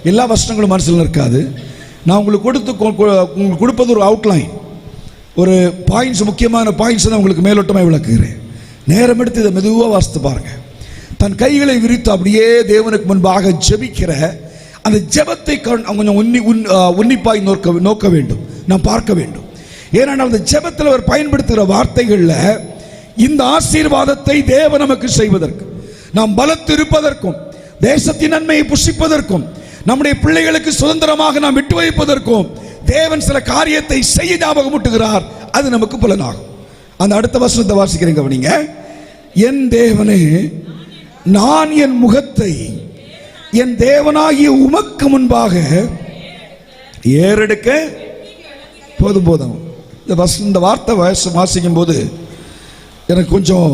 எல்லா வசனங்களும் மனசில் இருக்காது. நான் உங்களுக்கு கொடுப்பது ஒரு அவுட்லைன், ஒரு பாயிண்ட்ஸ், முக்கியமான பாயிண்ட்ஸ் தான் உங்களுக்கு மேலோட்டமாக விளக்குகிறேன். நேரம் எடுத்து இதை மெதுவாக வாசித்து பாருங்க. தன் கைகளை விரித்து அப்படியே தேவனுக்கு முன்பாக ஜெபிக்கிற அந்த ஜெபத்தை கொஞ்சம் உன்னிப்பாய் நோக்க வேண்டும், நாம் பார்க்க வேண்டும். ஏனென்றால் அந்த ஜெபத்தில் அவர் பயன்படுத்துகிற வார்த்தைகளில் இந்த ஆசீர்வாதத்தை தேவன் நமக்கு செய்வதற்கு, நாம் பலத்து இருப்பதற்கும், தேசத்தின் நன்மையை புசிப்பதற்கும், நம்முடைய பிள்ளைகளுக்கு சுதந்திரமாக நாம் விட்டு வைப்பதற்கும் தேவன் சில காரியத்தை செய்ய ஞாபகமூட்டுகிறார். அது நமக்கு புலனாகும். அந்த அடுத்த வசனத்தை வாசிக்கிறேன், கவனிங்க. என் தேவனே, நான் என் முகத்தை என் தேவனாகிய உமக்கு முன்பாக ஏறெடுக்க போதும். இந்த வார்த்தை வாசிக்கும் போது எனக்கு கொஞ்சம்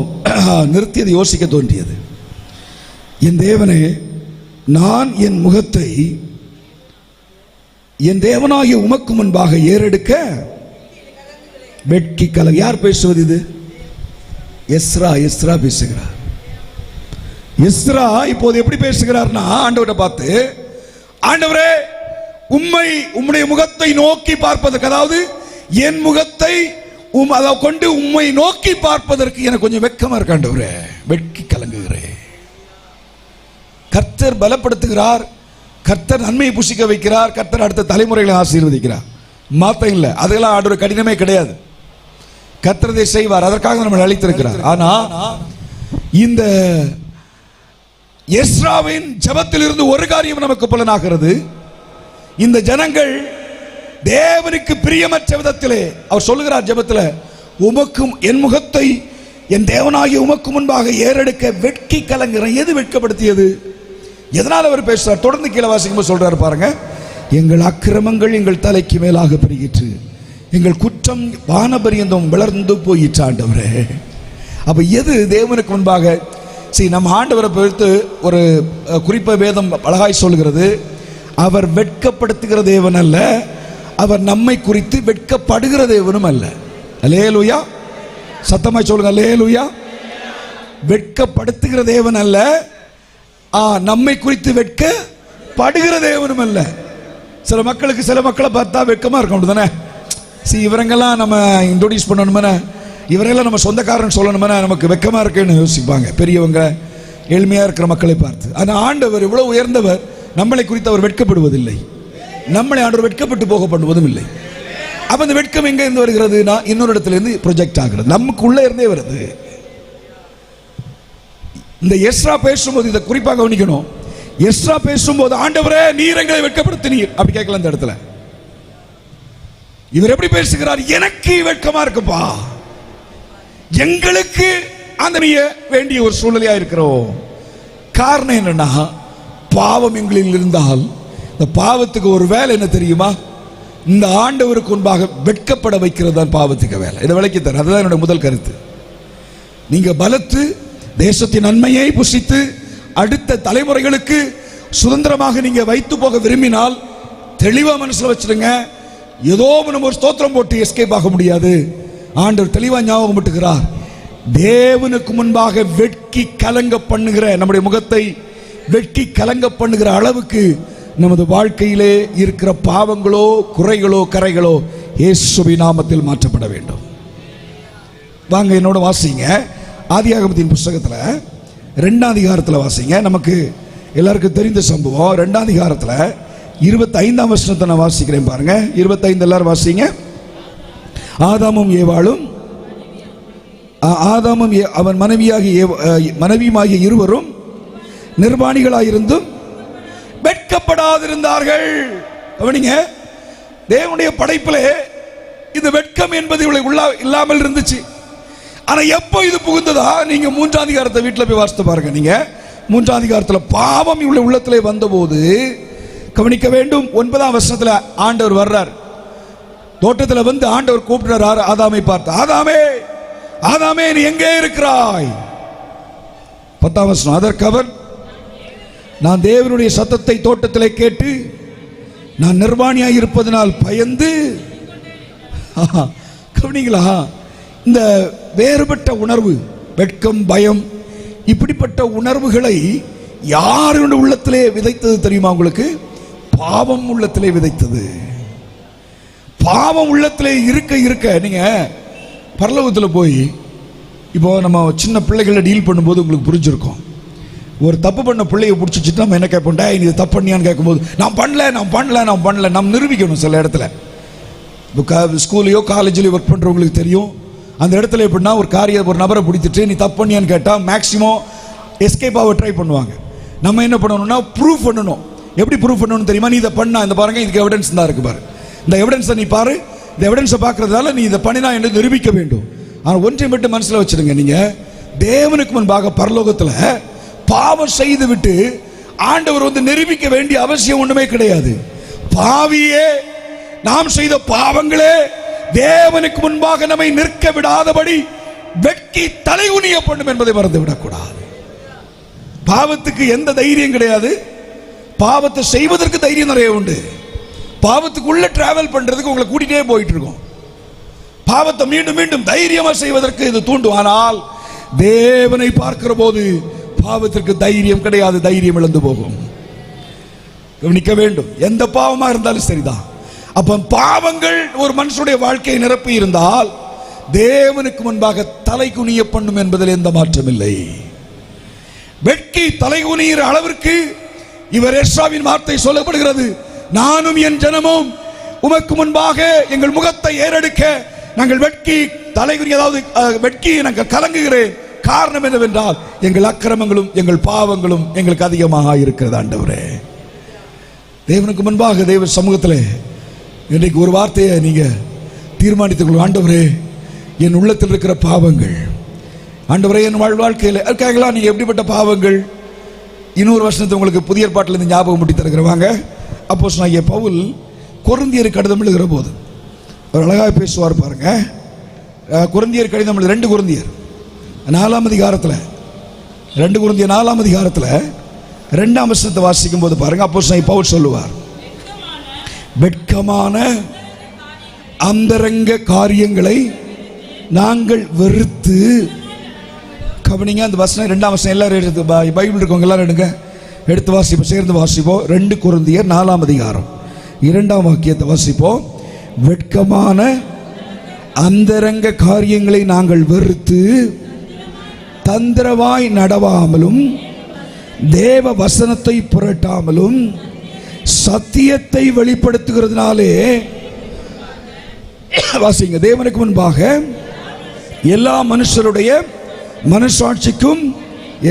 நிறுத்தியது, யோசிக்க தோன்றியது. என் தேவனே, நான் என் முகத்தை என் தேவனாகிய உமக்கு முன்பாக ஏறெடுக்க வெட்கி கலங்க. யார் பேசுவது? இது எஸ்ரா பேசுகிறார். எஸ்ரா இப்போது எப்படி பேசுகிறார்னா, ஆண்டவரை பார்த்து, ஆண்டவரே, உம்முடைய முகத்தை நோக்கி பார்ப்பதற்கு, அதாவது என் முகத்தை கொண்டு உம்மை நோக்கி பார்ப்பதற்கு எனக்கு கொஞ்சம் வெட்கமா இருக்கு ஆண்டவரே, வெட்கி கலங்குகிறேன். கர்த்தர் பலப்படுத்துகிறார், கர்த்தர் நன்மையை புசிக்க வைக்கிறார், கர்த்தர் அடுத்த தலைமுறைகளை ஆசீர்வதிக்கிறார். மாத்த இல்லை, அதெல்லாம் ஆண்டவர் கடினமே கிடையாது. கர்த்தர் செய்வார், அதற்காக நம்ம அழைத்திருக்கிறார். ஆனா இந்த எஸ்ராவின் ஜெபத்தில் இருந்து ஒரு காரியம் நமக்கு புலனாகிறது. இந்த ஜனங்கள் தேவனுக்கு பிரியமற்ற விதத்திலே, அவர் சொல்லுகிறார் ஜெபத்தில், உமக்கும் என் முகத்தை என் தேவனாகிய உமக்கு முன்பாக ஏறெடுக்க வெட்கி கலங்குறேன். எது வெட்கப்படுத்தியது? எதனால் அவர் பேசுறார்? தொடர்ந்து கீழே வாசிக்கும்போது சொல்றாரு பாருங்க. எங்கள் அக்கிரமங்கள் எங்கள் தலைக்கு மேலாக பெருகிற்று, எங்கள் குற்றம் வானபரியந்தம் வளர்ந்து போயிற்று ஆண்டவரே. அப்ப எது தேவனுக்கு முன்பாக? நம்ம ஆண்டவரை பொறுத்து ஒரு குறிப்ப வேதம் அழகாய் சொல்கிறது. அவர் வெட்கப்படுத்துகிற தேவன் அல்ல, அவர் நம்மை குறித்து வெட்கப்படுகிற தேவனும் அல்ல. அல்லேலூயா, சத்தமாய் சொல்லுங்க அல்லேலூயா. வெட்கப்படுத்துகிற தேவன் அல்ல, நம்மை குறித்து வெட்கப்படுகிற தேவனும் அல்ல. சில மக்களை பார்த்தா வெட்கமா இருக்கும், அப்படிதானே? இவரெங்கெல்லாம் நம்ம இன்ட்ரோடியூஸ் பண்ணணுமே, இவரெல்லாம் நம்ம சொந்தக்காரன் சொல்லணுமே, நமக்கு வெட்கமா இருக்குன்னு யோசிப்பாங்க பெரியவங்க, எளிமையா இருக்கிற மக்களை பார்த்து. ஆனால் ஆண்டவர் இவ்வளவு உயர்ந்தவர், நம்மளை குறித்து அவர் வெட்கப்படுவதில்லை, நம்மளை ஆண்டவர் வெட்கப்பட்டு போக பண்ணுவதும் இல்லை. அப்ப இந்த வெட்கம் எங்க இருந்து வருகிறதுனா, இன்னொரு இடத்துல இருந்து ப்ரொஜெக்ட் ஆகிறது, நமக்குள்ள இருந்தே வருது. இந்த எஸ்ரா பேசும்போது இதை குறிப்பாக கவனிக்கணும். எஸ்ரா பேசும்போது, ஆண்டவரே நீர் எங்களை வெட்கப்படுத்தினீர் அப்படி கேட்கல. இந்த இடத்துல இவர் எப்படி பேசுகிறார்? எனக்கு வெட்கமா இருக்குப்பா, எங்களுக்கு அந்த வேண்டிய ஒரு சூழ்நிலையா இருக்கிறோம். காரணம் என்னன்னா, பாவம் எங்களில் இருந்தால் இந்த பாவத்துக்கு ஒரு வேலை என்ன தெரியுமா? இந்த ஆண்டவருக்கு முன்பாக வெட்கப்பட வைக்கிறது தான் பாவத்துக்கு வேலை. இதை விளக்கி தர, அதுதான் என்னோட முதல் கருத்து. நீங்க பலத்து தேசத்தின் நன்மையை புசித்து அடுத்த தலைமுறைகளுக்கு சுதந்திரமாக நீங்க வைத்து போக விரும்பினால் தெளிவா மனசுல வச்சிருங்க. ஏதோ நம்ம ஒரு ஸ்தோத்திரம் போட்டு எஸ்கேப் ஆக முடியாது. ஆண்டவர் தெளிவா ஞாபகம் பட்டுகிறார். தேவனுக்கு முன்பாக வெட்கி கலங்க பண்ணுகிற நம்முடைய முகத்தை வெட்கி கலங்க பண்ணுகிற அளவுக்கு நமது வாழ்க்கையிலே இருக்கிற பாவங்களோ குறைகளோ கரைகளோ இயேசுவின் நாமத்தில் மாற்றப்பட வேண்டும். வாங்க என்னோட வாசிங்க. ஆதியாகமத்தின் புஸ்தகத்தில் 2ஆம் அதிகாரத்தில் வாசிங்க. நமக்கு எல்லாருக்கும் தெரிந்த சம்பவம். 2ஆம் அதிகாரத்தில் 25ஆம் வசனத்தை நான் வாசிக்கிறேன் பாருங்க. 25 எல்லாரும் வாசிங்க. ஆதாமும் ஏவாளும் அவன் மனைவியுமாகிய இருவரும் நிர்வாணிகளாயிருந்தும் வெட்கப்படாதிருந்தார்கள். கவனிங்க, தேவனுடைய படைப்பிலே இந்த வெட்கம் என்பது இல்லாமல் இருந்துச்சு. ஆனா எப்போ இது புகுந்ததா? நீங்க 3ஆம் அதிகாரத்தை வீட்டில் போய் வாசித்து பாருங்க. நீங்க 3ஆம் அதிகாரத்தில் பாவம் இவ்வளவு உள்ளத்திலே வந்தபோது கவனிக்க வேண்டும். 9ஆம் வசனத்தில் ஆண்டவர் வர்றார். தோட்டத்தில் வந்து ஆண்டவர் கூப்பிடுறார் ஆதாமை பார்த்து, ஆதாமே ஆதாமே நீ எங்கே இருக்கிறாய்? 10ஆம் வசனம், அதற்கு அவர், நான் தேவனுடைய சத்தத்தை தோட்டத்திலே கேட்டு நான் நிர்வாணியாய் இருப்பதனால் பயந்து. கவனிங்களா, இந்த வேறுபட்ட உணர்வு, வெட்கம், பயம், இப்படிப்பட்ட உணர்வுகளை யாருடைய உள்ளத்திலே விதைத்தது தெரியுமா உங்களுக்கு? பாவம் உள்ளத்திலே விதைத்தது. பாவம் உள்ளத்திலே இருக்க இருக்க நீங்க பரலோகத்தில் போய் இப்போ நம்ம சின்ன பிள்ளைகளை டீல் பண்ணும்போது உங்களுக்கு புரிஞ்சிருக்கும். ஒரு தப்பு பண்ண பிள்ளையை பிடிச்சிட்டு நம்ம என்ன கேட்போம், நீ தப்பு பண்ணியான்னு கேட்கும்போது நான் பண்ணல நம்ம நிரூபிக்கணும். சில இடத்துல இப்போ ஸ்கூல்லையோ காலேஜ்லையோ ஒர்க் பண்ணுறவங்களுக்கு தெரியும். அந்த இடத்துல எப்படின்னா ஒரு நபரை பிடிச்சிட்டு நீ தப்பு பண்ணியான்னு கேட்டால் மேக்ஸிமம் எஸ்கேப் ஆக ட்ரை பண்ணுவாங்க. நம்ம என்ன பண்ணணும்னா ப்ரூஃப் பண்ணணும். எப்படி ப்ரூஃப் பண்ணணும்னு தெரியுமா? நீ இதை பண்ணா, இந்த பாருங்க இதுக்கு எவிடன்ஸ் தான் இருக்கு பாரு, இந்த எவிடன்ஸை நீ பாரு, இந்த எவிடன்ஸை பார்க்கறதால நீ இதை பண்ணினா என்று நிரூபிக்க வேண்டும். ஆனால் ஒன்றை மட்டும் மனசில் வச்சிருங்க, நீங்க தேவனுக்கு முன்பாக பரலோகத்தில் பாவம் செய்து விட்டு ஆண்டவர் வந்து நிரூபிக்க வேண்டிய அவசியம் ஒண்ணுமே கிடையாது. பாவியே நாம் செய்த பாவங்களே தேவனுக்கு முன்பாக நம்மை நிற்க விடாதபடி வெட்கி தலைகுனிய பண்ணும் என்பதை மறந்து விடக்கூடாது. பாவத்துக்கு எந்த தைரியம் கிடையாது. பாவத்தை செய்வதற்கு தைரியம் நிறைய உண்டு. பாவத்துக்குள்ள டிராவல் பண்றதுக்கு உங்களை கூட்டிகிட்டே போயிட்டு இருக்கோம். பாவத்தை மீண்டும் மீண்டும் தைரியமா செய்வதற்கு இது தூண்டும். ஆனால் தேவனை பார்க்கிற போது பாவத்திற்கு தைரியம் கிடையாது, தைரியம் இழந்து போகும். கவனிக்க வேண்டும், எந்த பாவமா இருந்தாலும் சரிதான். அப்ப பாவங்கள் ஒரு மனுஷனுடைய வாழ்க்கையை நிரப்பி இருந்தால் தேவனுக்கு முன்பாக தலை குனிய பண்ணும் என்பதில் எந்த மாற்றம் இல்லை. வெட்கி தலை குனிகிற அளவிற்கு இவர் எஸ்ராவின் வார்த்தை சொல்லப்படுகிறது. நானும் என் ஜனமும் உமக்கு முன்பாக எங்கள் முகத்தை ஏறெடுக்க நாங்கள் வெட்கி தலைகுனி, அதாவது வெட்கி நாங்கள் கலங்குகிறேன். காரணம் என்னவென்றால் எங்கள் அக்கிரமங்களும் எங்கள் பாவங்களும் எங்களுக்கு அதிகமாக இருக்கிறது. ஆண்டவரே, தேவனுக்கு முன்பாக தேவ சமூகத்தில் இன்றைக்கு ஒரு வார்த்தையை நீங்க தீர்மானித்துக் கொள்ளும். ஆண்டவரே, என் உள்ளத்தில் இருக்கிற பாவங்கள், ஆண்டவரே என் வாழ்க்கையில் அதுக்காகலாம் நீங்க எப்படிப்பட்ட பாவங்கள், இன்னொரு வருஷத்தை உங்களுக்கு புதிய ஏற்பாட்டில் இருந்து ஞாபகம் முட்டி தருகிறவாங்க. அப்போஸ்தலனாகிய பவுல் கொரிந்தியர் கடிதம் எழுதுகிற போது ஒரு அழகாக பேசுவார் பாருங்க. கொரிந்தியர் கடிதம் 2 கொரிந்தியர் 4ஆம் அதிகாரத்தில் 2 கொரிந்தியர் 4ஆம் அதிகாரத்தில் 2ஆம் வசனத்தை வாசிக்கும் போது பாருங்க, அப்போஸ்தலனாகிய பவுல் சொல்லுவார், வெட்கமான அந்தரங்க காரியங்களை நாங்கள் வெறுத்து. கவனிங்க, அந்த வசனம் 2ஆம் வசனம் எல்லாரும் எடுத்து, பைபிள் இருக்கவங்க எல்லாரும் எடுங்க, எடுத்து வாசிப்போம், சேர்ந்து வாசிப்போம். 2 கொரிந்தியர் 4ஆம் அதிகாரம் 2ஆம் வாக்கியத்தை வாசிப்போம். வெட்கமான அந்தரங்க காரியங்களை நாங்கள் வெறுத்து தந்திரவாய் நடவாமலும் தேவ வசனத்தை புரட்டாமலும் சத்தியத்தை வெளிப்படுத்துகிறதுனாலே வாசிங்க, தேவனுக்கு முன்பாக எல்லா மனுஷருடைய மனசாட்சிக்கும்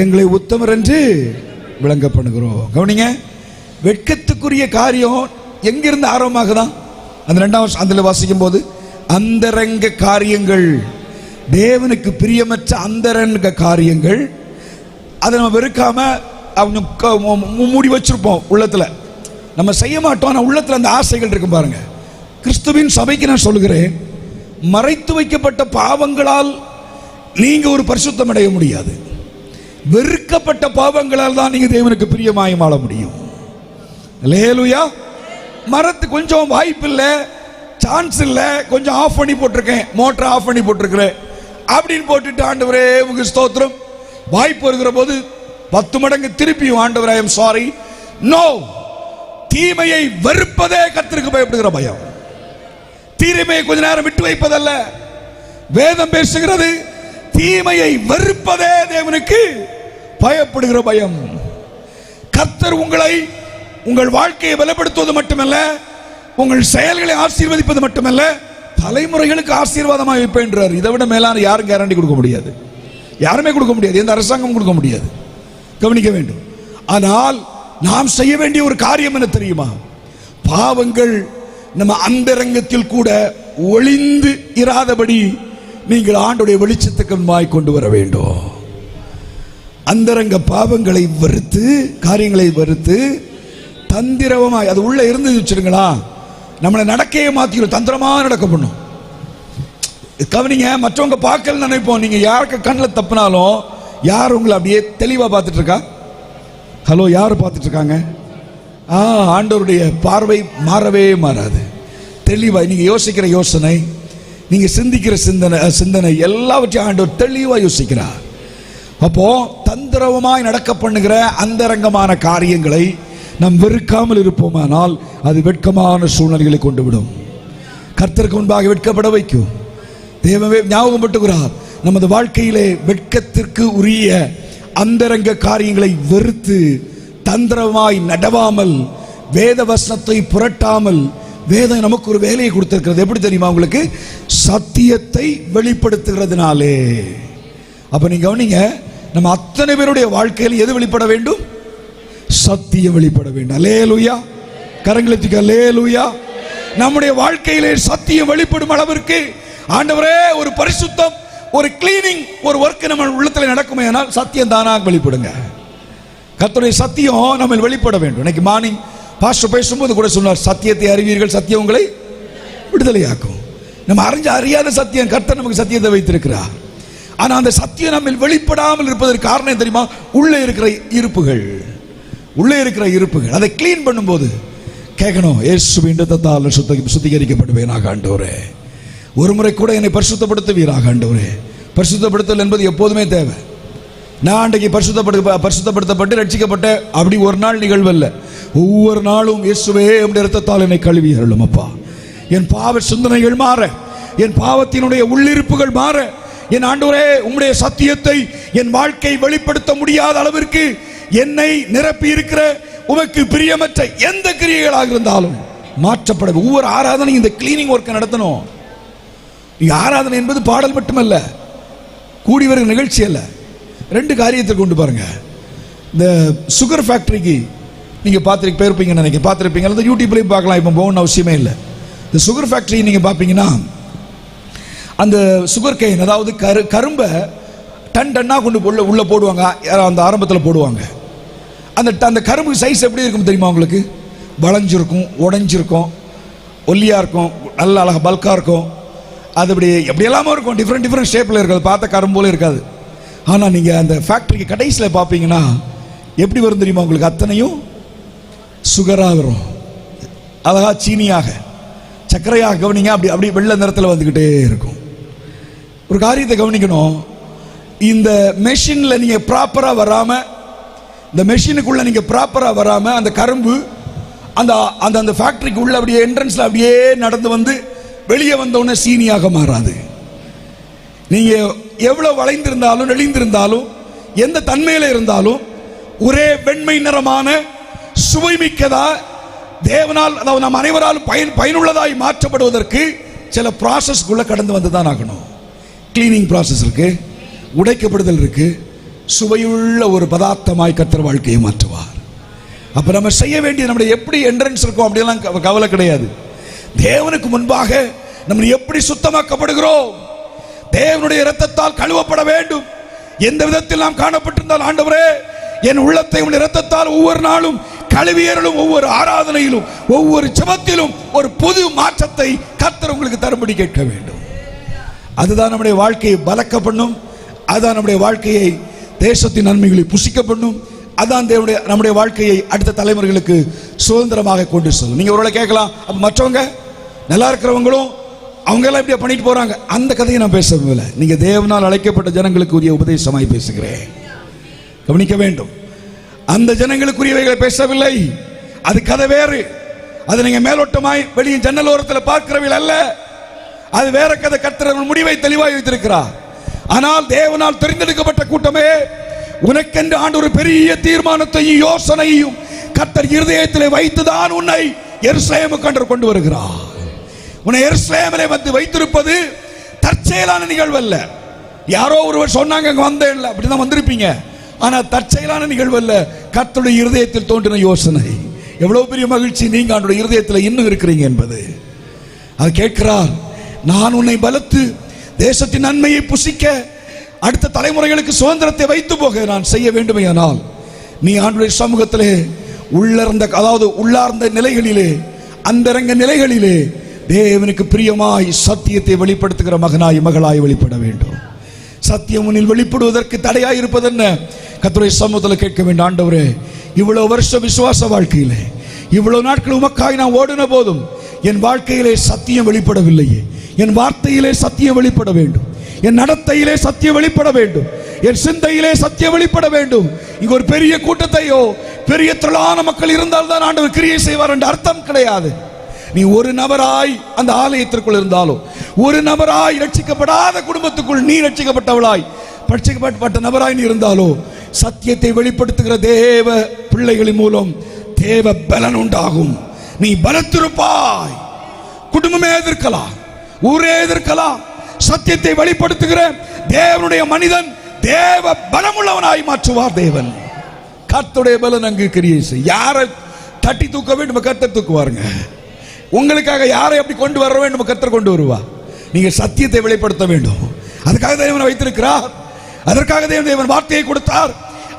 எங்களை உத்தமர் என்று விளங்க பண்ணுகிறோம். கவனிங்க, வெட்கத்துக்குரிய காரியம் எங்கிருந்து ஆரம்பமாகுதான்? அந்த 2ஆம் அதில் வாசிக்கும் போது அந்தரங்க காரியங்கள், தேவனுக்கு பிரியமற்ற அந்தரங்க காரியங்கள், அதை நம்ம வெறுக்காம மூடி வச்சிருப்போம் உள்ளத்துல, நம்ம செய்ய மாட்டோம். ஆனால் உள்ளத்துல அந்த ஆசைகள் இருக்கும் பாருங்க. கிறிஸ்துவின் சபைக்கு நான் சொல்லுகிறேன், மறைத்து வைக்கப்பட்ட பாவங்களால் நீங்க ஒரு பரிசுத்தம் அடைய முடியாது. வெறுக்கப்பட்ட பாவங்களால் தான் நீங்க தேவனுக்கு பிரியமாய் வாழ முடியும். அல்லேலூயா. மரத்து கொஞ்சம் வாய்ப்பு இல்லை, சான்ஸ் இல்லை, கொஞ்சம் ஆஃப் பண்ணி போட்டிருக்கேன், மோட்டர் ஆஃப் பண்ணி போட்டிருக்கிறேன் அப்படின்னு போட்டுட்டு ஆண்டவரே உங்களுக்கு ஸ்தோத்திரம், வாய்ப்பு வருகிற போது 10 மடங்கு திருப்பியும் ஆண்டவரே ஐ எம் சாரி. நோ, தீமையை வெறுப்பதே கர்த்தருக்கு பயப்படுகிற பயம். தீமையை கொஞ்ச நேரம் விட்டு வைப்பதல்ல. வேதம் பேசுகிறது தீமையை வெறுப்பதே தேவனுக்கு பயப்படுகிற பயம். கர்த்தர் உங்களை, உங்கள் வாழ்க்கையை பலப்படுத்துவது மட்டுமல்ல, உங்கள் செயல்களை ஆசீர்வதிப்பது மட்டுமல்ல, தலைமுறைகளுக்கு ஆசீர்வாதமாக வைப்பேன்றார். இதை விட மேலான யாரும் கேரண்டி கொடுக்க முடியாது, யாருமே கொடுக்க முடியாது, எந்த அரசாங்கம் கொடுக்க முடியாது. கவனிக்க வேண்டும். ஆனால் நாம் செய்ய வேண்டிய ஒரு காரியம் என்ன தெரியுமா? பாவங்கள் நம்ம அந்தரங்கத்தில் கூட ஒளிந்து இராதபடி நீங்கள் ஆண்டுடைய வெளிச்சத்துக்கு முன்பாய் கொண்டு வர வேண்டும். அந்தரங்க பாவங்களை வெறுத்து, காரியங்களை வெறுத்து தந்திரமாய் அது உள்ள இருந்து வச்சிருங்களா, நம்மளை நடக்கையே மாத்திரும், தந்திரமா நடக்க பண்ணும். கவனிங்க, மற்றவங்க பார்க்கல நினைப்போம். நீங்க யாருக்கு கண்ணில் தப்புனாலும் யார் உங்களை அப்படியே தெளிவா பார்த்துட்டு இருக்கா? ஹலோ, யார் பார்த்துட்டு இருக்காங்க? ஆண்டவருடைய பார்வை மாறவே மாறாது. தெளிவா நீங்க யோசிக்கிற யோசனை, நீங்க சிந்திக்கிற சிந்தனை எல்லாவற்றையும் ஆண்டவர் தெளிவா யோசிக்கிறார். அப்போ தந்திரமாய் நடக்க பண்ணுகிற அந்தரங்கமான காரியங்களை நாம் வெறுக்காமல் இருப்போமானால் அது வெட்கமான சூழ்நிலைகளை கொண்டு விடும், கர்த்தருக்கு முன்பாக வெட்கப்பட வைக்கும். தேவவே ஞாபகம் பட்டுகிறார், நமது வாழ்க்கையிலே வெட்கத்திற்கு உரிய அந்தரங்க காரியங்களை வெறுத்து தந்திரமாய் நடவாமல், வேத வசனத்தை புரட்டாமல், வேதம் நமக்கு ஒரு வேலையை கொடுத்திருக்கிறது. எப்படி தெரியுமா உங்களுக்கு? சத்தியத்தை வெளிப்படுத்துகிறதுனாலே. அப்ப நீங்க கவனிங்க, நம்ம அத்தனை பேருடைய வாழ்க்கையில் எது வெளிப்பட வேண்டும்? சத்தியம் வெளிப்பட வேண்டும். அல்லேலூயா. கரங்களை தூக்கி அல்லேலூயா. நம்முடைய வாழ்க்கையிலே சத்தியம் வெளிப்படும் அளவிற்கு ஆண்டவரே ஒரு பரிசுத்தம், ஒரு கிளீனிங், ஒரு ஒர்க் நம்ம உள்ளத்தில் நடக்குமே, ஆனால் சத்தியம் தானாக வெளிப்படுங்க. கர்த்தருடைய சத்தியம் நம்ம வெளிப்பட வேண்டும். இன்னைக்கு மார்னிங் பாஸ்டர் பேசும்போது கூட சொன்னார், சத்தியத்தை அறிவீர்கள், சத்தியம் உங்களை விடுதலையாக்கும். நம்ம அறியாத சத்தியம், கர்த்தர் நமக்கு சத்தியத்தை வைத்திருக்கிறார். ஆனா அந்த சத்தியம் நம்ம வெளிப்படாமல் இருப்பதற்கு காரணம் தெரியுமா? உள்ளே இருக்கிற இருப்புகள், உள்ளே இருக்கிற இருப்புகள். அதை கிளீன் பண்ணும்போது கேட்கணும், இயேசுவின் இரத்தத்தால் சுத்திகரிக்கப்படுவேனாக ஆண்டவரே, ஒரு முறை கூட என்னை பரிசுத்தப்படுத்துவீராக ஆண்டவரே. பரிசுத்தப்படுத்தல் என்பது எப்போதுமே தேவை. நான் அன்றைக்கு பரிசுத்தப்படுத்தப்பட்டு ரட்சிக்கப்பட்ட அப்படி ஒரு நாள் நிகழ்வு அல்ல. ஒவ்வொரு நாளும் இயேசுவே உம்முடைய இரத்தத்தால் என்னை கழுவி அருளும் அப்பா. என் பாவ சிந்தனைகள் மாற, என் பாவத்தினுடைய உள்ளிருப்புகள் மாற, என் ஆண்டவரே உம்முடைய சத்தியத்தை என் வாழ்க்கை வெளிப்படுத்த முடியாத அளவிற்கு என்னை நிரப்பி இருக்கிற உமக்கு பிரியமற்ற எந்த கிரியைகளாக இருந்தாலும் மாற்றப்பட. ஒவ்வொரு ஆராதனை இந்த கிளீனிங் ஒர்க்கை நடத்தணும். ஆராதனை என்பது பாடல் மட்டுமல்ல, கூடி வருகிற நிகழ்ச்சி அல்ல. 2 காரியத்தை கொண்டு பாருங்க. இந்த சுகர் ஃபேக்டரிக்கு நீங்க பார்த்துருப்பீங்கன்னு நினைக்கிறேன், பார்த்துருப்பீங்க, அந்த யூடியூப்லேயும் பார்க்கலாம், இப்போ போகணும்னு அவசியமே இல்லை. இந்த சுகர் ஃபேக்டரி நீங்க பார்ப்பீங்கன்னா அந்த சுகர் கேன், அதாவது கரும்பை டன் டன்னா கொண்டு உள்ள போடுவாங்க, அந்த ஆரம்பத்தில் போடுவாங்க. அந்த கரும்பு சைஸ் எப்படி இருக்கும் தெரியுமா உங்களுக்கு? வளைஞ்சிருக்கும், உடைஞ்சிருக்கும், ஒல்லியா இருக்கும், நல்ல அழகா பல்கா இருக்கும். அது எப்படி எல்லாமே இருக்கும், டிஃப்ரெண்ட் ஷேப்பில் இருக்காது, பார்த்த கரும்பு போல இருக்காது. ஆனால் நீங்கள் அந்த ஃபேக்டரிக்கு கடைசியில் பார்ப்பீங்கன்னா எப்படி வரும் தெரியுமா உங்களுக்கு? அத்தனையும் சுகராக வரும், அழகா சீனியாக, சர்க்கரையாக. கவனிங்க, அப்படி வெள்ளை நிறத்தில் வந்துக்கிட்டே இருக்கும். ஒரு காரியத்தை கவனிக்கணும், இந்த மெஷினில் நீங்கள் ப்ராப்பராக வராமல், இந்த மெஷினுக்குள்ளே நீங்கள் ப்ராப்பராக வராமல் அந்த கரும்பு அந்த அந்த ஃபேக்டரிக்கு உள்ள அப்படியே என்ட்ரன்ஸில் அப்படியே நடந்து வந்து வெளியே வந்தவுடனே சீனியாக மாறாது. நீங்கள் எவ்வளோ வளைந்திருந்தாலும் நெளிந்திருந்தாலும் எந்த தன்மையில் இருந்தாலும் ஒரே வெண்மை நிறமான சுவைமிக்கதா தேவனால், அதாவது நம் அனைவராலும் பயனுள்ளதாய் மாற்றப்படுவதற்கு சில ப்ராசஸ்க்குள்ள கடந்து வந்து தான் ஆகணும். கிளீனிங் ப்ராசஸ் இருக்கு, உடைக்கப்படுதல் இருக்கு, சுவையுள்ள ஒரு பதார்த்தமாய் கர்த்தர் வாழ்க்கையை மாற்றுவார். அப்ப நம்ம செய்ய வேண்டிய நம்முடைய எப்படி என்ட்ரன்ஸ் இருக்கும் அப்படியெல்லாம் கவலை கிடையாது. தேவனுக்கு முன்பாக நம்ம எப்படி சுத்தமாக்கப்படுகிறோம், தேவனுடைய இரத்தத்தால் கழுவப்பட வேண்டும். எந்த விதத்தில் நாம் காணப்பட்டிருந்தால் ஆண்டவரே என் உள்ளத்தை உடைய இரத்தத்தால் ஒவ்வொரு நாளும் கழுவியறலும், ஒவ்வொரு ஆராதனையிலும், ஒவ்வொரு ஜெபத்திலும் ஒரு புது மாற்றத்தை கர்த்தர் உங்களுக்கு தரும்படி கேட்க வேண்டும். அதுதான் நம்முடைய வாழ்க்கையை பலக்க பண்ணும், அதுதான் நம்முடைய வாழ்க்கையை தேசத்தின் நன்மைகளை புசிக்க பண்ணும். அதான் தேவனுடைய நம்முடைய வாழ்க்கையை அடுத்த தலைமுறைகளுக்கு சுதந்திரமாக கொண்டு செல்லும். நீங்க ஒருவேளை கேட்கலாம், அப்ப மற்றவங்க நல்லா இருக்கிறவங்களும் அவங்க எல்லாம் இப்படியே பண்ணிட்டு போறாங்க, அந்த கதையை நான் பேசவில்லை. நீங்க தேவனால் அழைக்கப்பட்ட ஜனங்களுக்கு உரிய உபதேசமாய் பேசுகிறேன், கவனிக்க வேண்டும். அந்த ஜனங்களுக்குரியவைகளை பேசவில்லை, அது கதை வேறு. அது நீங்க மேலோட்டமாய் வெளியே ஜன்னல் ஓரத்தில் பார்க்கிறவர்கள் அல்ல, அது வேற கதை. கர்த்தர் முடிவை தெளிவாய் வைத்திருக்கிறார். ஆனால் தேவனால் தெரிந்தெடுக்கப்பட்ட கூட்டமே, உனக்கென்று ஆண்டு ஒரு பெரிய தீர்மானத்தையும் யோசனையும் கர்த்தர் இருதயத்தில் வைத்துதான் உன்னை எருசலேமுக்கு கொண்டு வருகிறார். உன்னை எருசலேமிலே வந்து வைத்திருப்பது தற்செயலான நிகழ்வு அல்ல. யாரோ ஒருவர் சொன்னாங்க அங்க வந்தேன், அப்படிதான் வந்திருப்பீங்க. ஆனா தற்செயலான நிகழ்வு அல்ல, கர்த்தருடைய இருதயத்தில் தோன்றின யோசனை. எவ்வளவு பெரிய மகிழ்ச்சி நீங்க அவருடைய இருதயத்தில் இன்னும் இருக்கிறீங்க என்பது. அது கேட்கிறார், நான் உன்னை பலத்து தேசத்தின் நன்மையை புசிக்க அடுத்த தலைமுறைகளுக்கு சுதந்திரத்தை வைத்து போக நான் செய்ய வேண்டுமையானால் நீ ஆண்டவருடைய சமூகத்திலே உள்ளார்ந்த நிலைகளிலே, அந்தரங்க நிலைகளிலே தேவனுக்கு பிரியமாய் சத்தியத்தை வெளிப்படுத்துகிற மகனாய் மகளாய் வெளிப்பட வேண்டும். சத்தியம் உன்னில் வெளிப்படுவதற்கு தடையாய் இருப்பது என்ன? கர்த்தருடைய சமூகத்தில் கேட்க வேண்டும். ஆண்டவரே, இவ்வளவு வருஷ விசுவாச வாழ்க்கையிலே இவ்வளவு நாட்கள் உமக்காய் நான் ஓடின போதும் என் வாழ்க்கையிலே சத்தியம் வெளிப்படவில்லையே. என் வார்த்தையிலே சத்தியம் வெளிப்பட வேண்டும், என் நடத்தையிலே சத்தியம் வெளிப்பட வேண்டும், என் சிந்தையிலே சத்தியம் வெளிப்பட வேண்டும். இங்க ஒரு பெரிய கூட்டத்தையோ பெரிய திரளான மக்கள் இருந்தால் தான் ஆண்டவர் கிரியை செய்வார் என்ற அர்த்தம் கிடையாது. நீ ஒரு நபராய் அந்த ஆலயத்திற்குள் இருந்தாலோ, ஒரு நபராய் ரட்சிக்கப்படாத குடும்பத்துக்குள் நீ ரட்சிக்கப்பட்டவளாய் ரட்சிக்கப்பட்ட நபராய் நீ இருந்தாலோ, சத்தியத்தை வெளிப்படுத்துகிற தேவ பிள்ளைகளின் மூலம் தேவ பலன் உண்டாகும். நீ பலத்திருப்பாய். குடும்பமே எதிர்க்கலாம், ஊரே எதிர்க்கலாம். சத்தியத்தை வெளிப்படுத்துகிற தேவனுடைய மனிதன் தேவ பலமுள்ளவனாய் மாற்றுவார் தேவன். கர்த்தருடைய பலன் அங்கு கிரியை செய்ய. யாரை தட்டி தூக்க வேண்டும் கர்த்தர் தூக்குவாருங்க. உங்களுக்காக யாரை அப்படி கொண்டு வர வேண்டும் கர்த்தர் கொண்டு வருவா. நீங்க சத்தியத்தை வெளிப்படுத்த வேண்டும். அதுக்காக தேவன் வைத்திருக்கிறார். அதற்காக தேவன் வார்த்தையை கொடுத்தார்.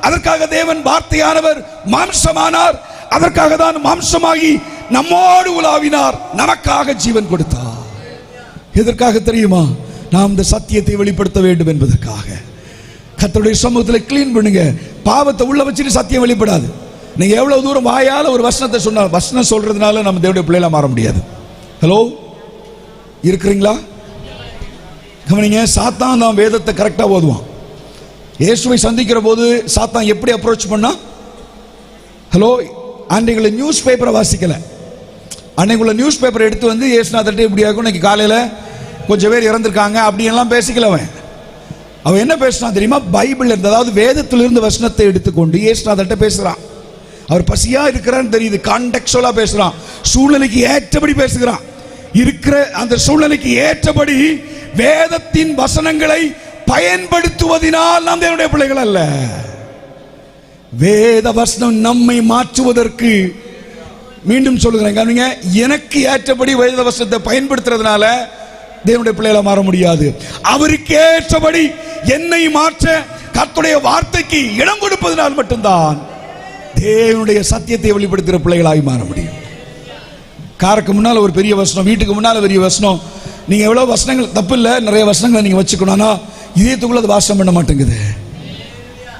அதற்காக தேவன் வார்த்தையானவர் மாம்சமானார். அதற்காக தான் மாம்சமாகி நம்மோடு உலாவினார், நமக்காக ஜீவன் கொடுத்தார். எதற்காக தெரியுமா? நாம் இந்த சத்தியத்தை வெளிப்படுத்த வேண்டும் என்பதற்காக. கர்த்தருடைய சமூகத்தில் கிளீன் பண்ணுங்க. பாவத்தை உள்ள வச்சுட்டு சத்தியம் வெளிப்படாது. நீங்க எவ்வளவு தூரம் வாயால ஒரு வசனத்தை சொன்னால், வசனம் சொல்றதுனால நம்ம தேவனுடைய பிள்ளைகளா மாற முடியாது. ஹலோ, இருக்கிறீங்களா? கவனிங்க. சாத்தான் தான் வேதத்தை கரெக்டா ஓதுவான். இயேசுவை சந்திக்கிற போது சாத்தான் எப்படி அப்ரோச் பண்ணா? ஹலோ, அன்றைக்குள்ள நியூஸ் பேப்பரை வாசிக்கல. அன்னைக்குள்ள நியூஸ் பேப்பரை எடுத்து வந்து இயேசுநாதர்கிட்ட இப்படி ஆகும், இன்னைக்கு காலையில கொஞ்சம் பேர் இறந்திருக்காங்க அப்படியெல்லாம் பேசிக்கல. அவன் என்ன பேசுறான் தெரியுமா? பைபிள் இருந்து, அதாவது வேதத்திலிருந்து வசனத்தை எடுத்துக்கொண்டு இயேசுநாதர்கிட்ட பேசுறான். அவர் பசியா இருக்கிறான்னு தெரியுது, கான்டெக்சுவலா பேசுறான், சூழ்நிலைக்கு ஏற்றபடி பேசுகிறான். இருக்கிற அந்த சூழ்நிலைக்கு ஏற்றபடி வேதத்தின் வசனங்களை பயன்படுத்துவதனால் நாம் தேவனுடைய பிள்ளைகள் அல்ல. வேத வசனம் நம்மை மாற்றுவதற்கு, மீண்டும் சொல்லுகிறேன், எனக்கு ஏற்றபடி வேத வசனத்தை பயன்படுத்துறதுனால தேவனுடைய பிள்ளைகளை மாற முடியாது. அவருக்கு ஏற்றபடி என்னை மாற்ற கர்த்தருடைய வார்த்தைக்கு இடம் கொடுப்பதனால் மட்டும்தான் தேவனுடைய சத்தியத்தை வெளிப்படுத்துகிற பிள்ளைகளாய் மாற முடியும். காருக்கு முன்னால ஒரு பெரிய வசனம், வீட்டுக்கு முன்னால பெரிய வசனம். நீங்க எவ்வளவு வசனங்கள், தப்பு இல்லை, நிறைய வசனங்களை நீங்க வச்சுக்கணும். ஆனா இதயத்துக்குள்ள அது வாசம் பண்ண மாட்டேங்குது.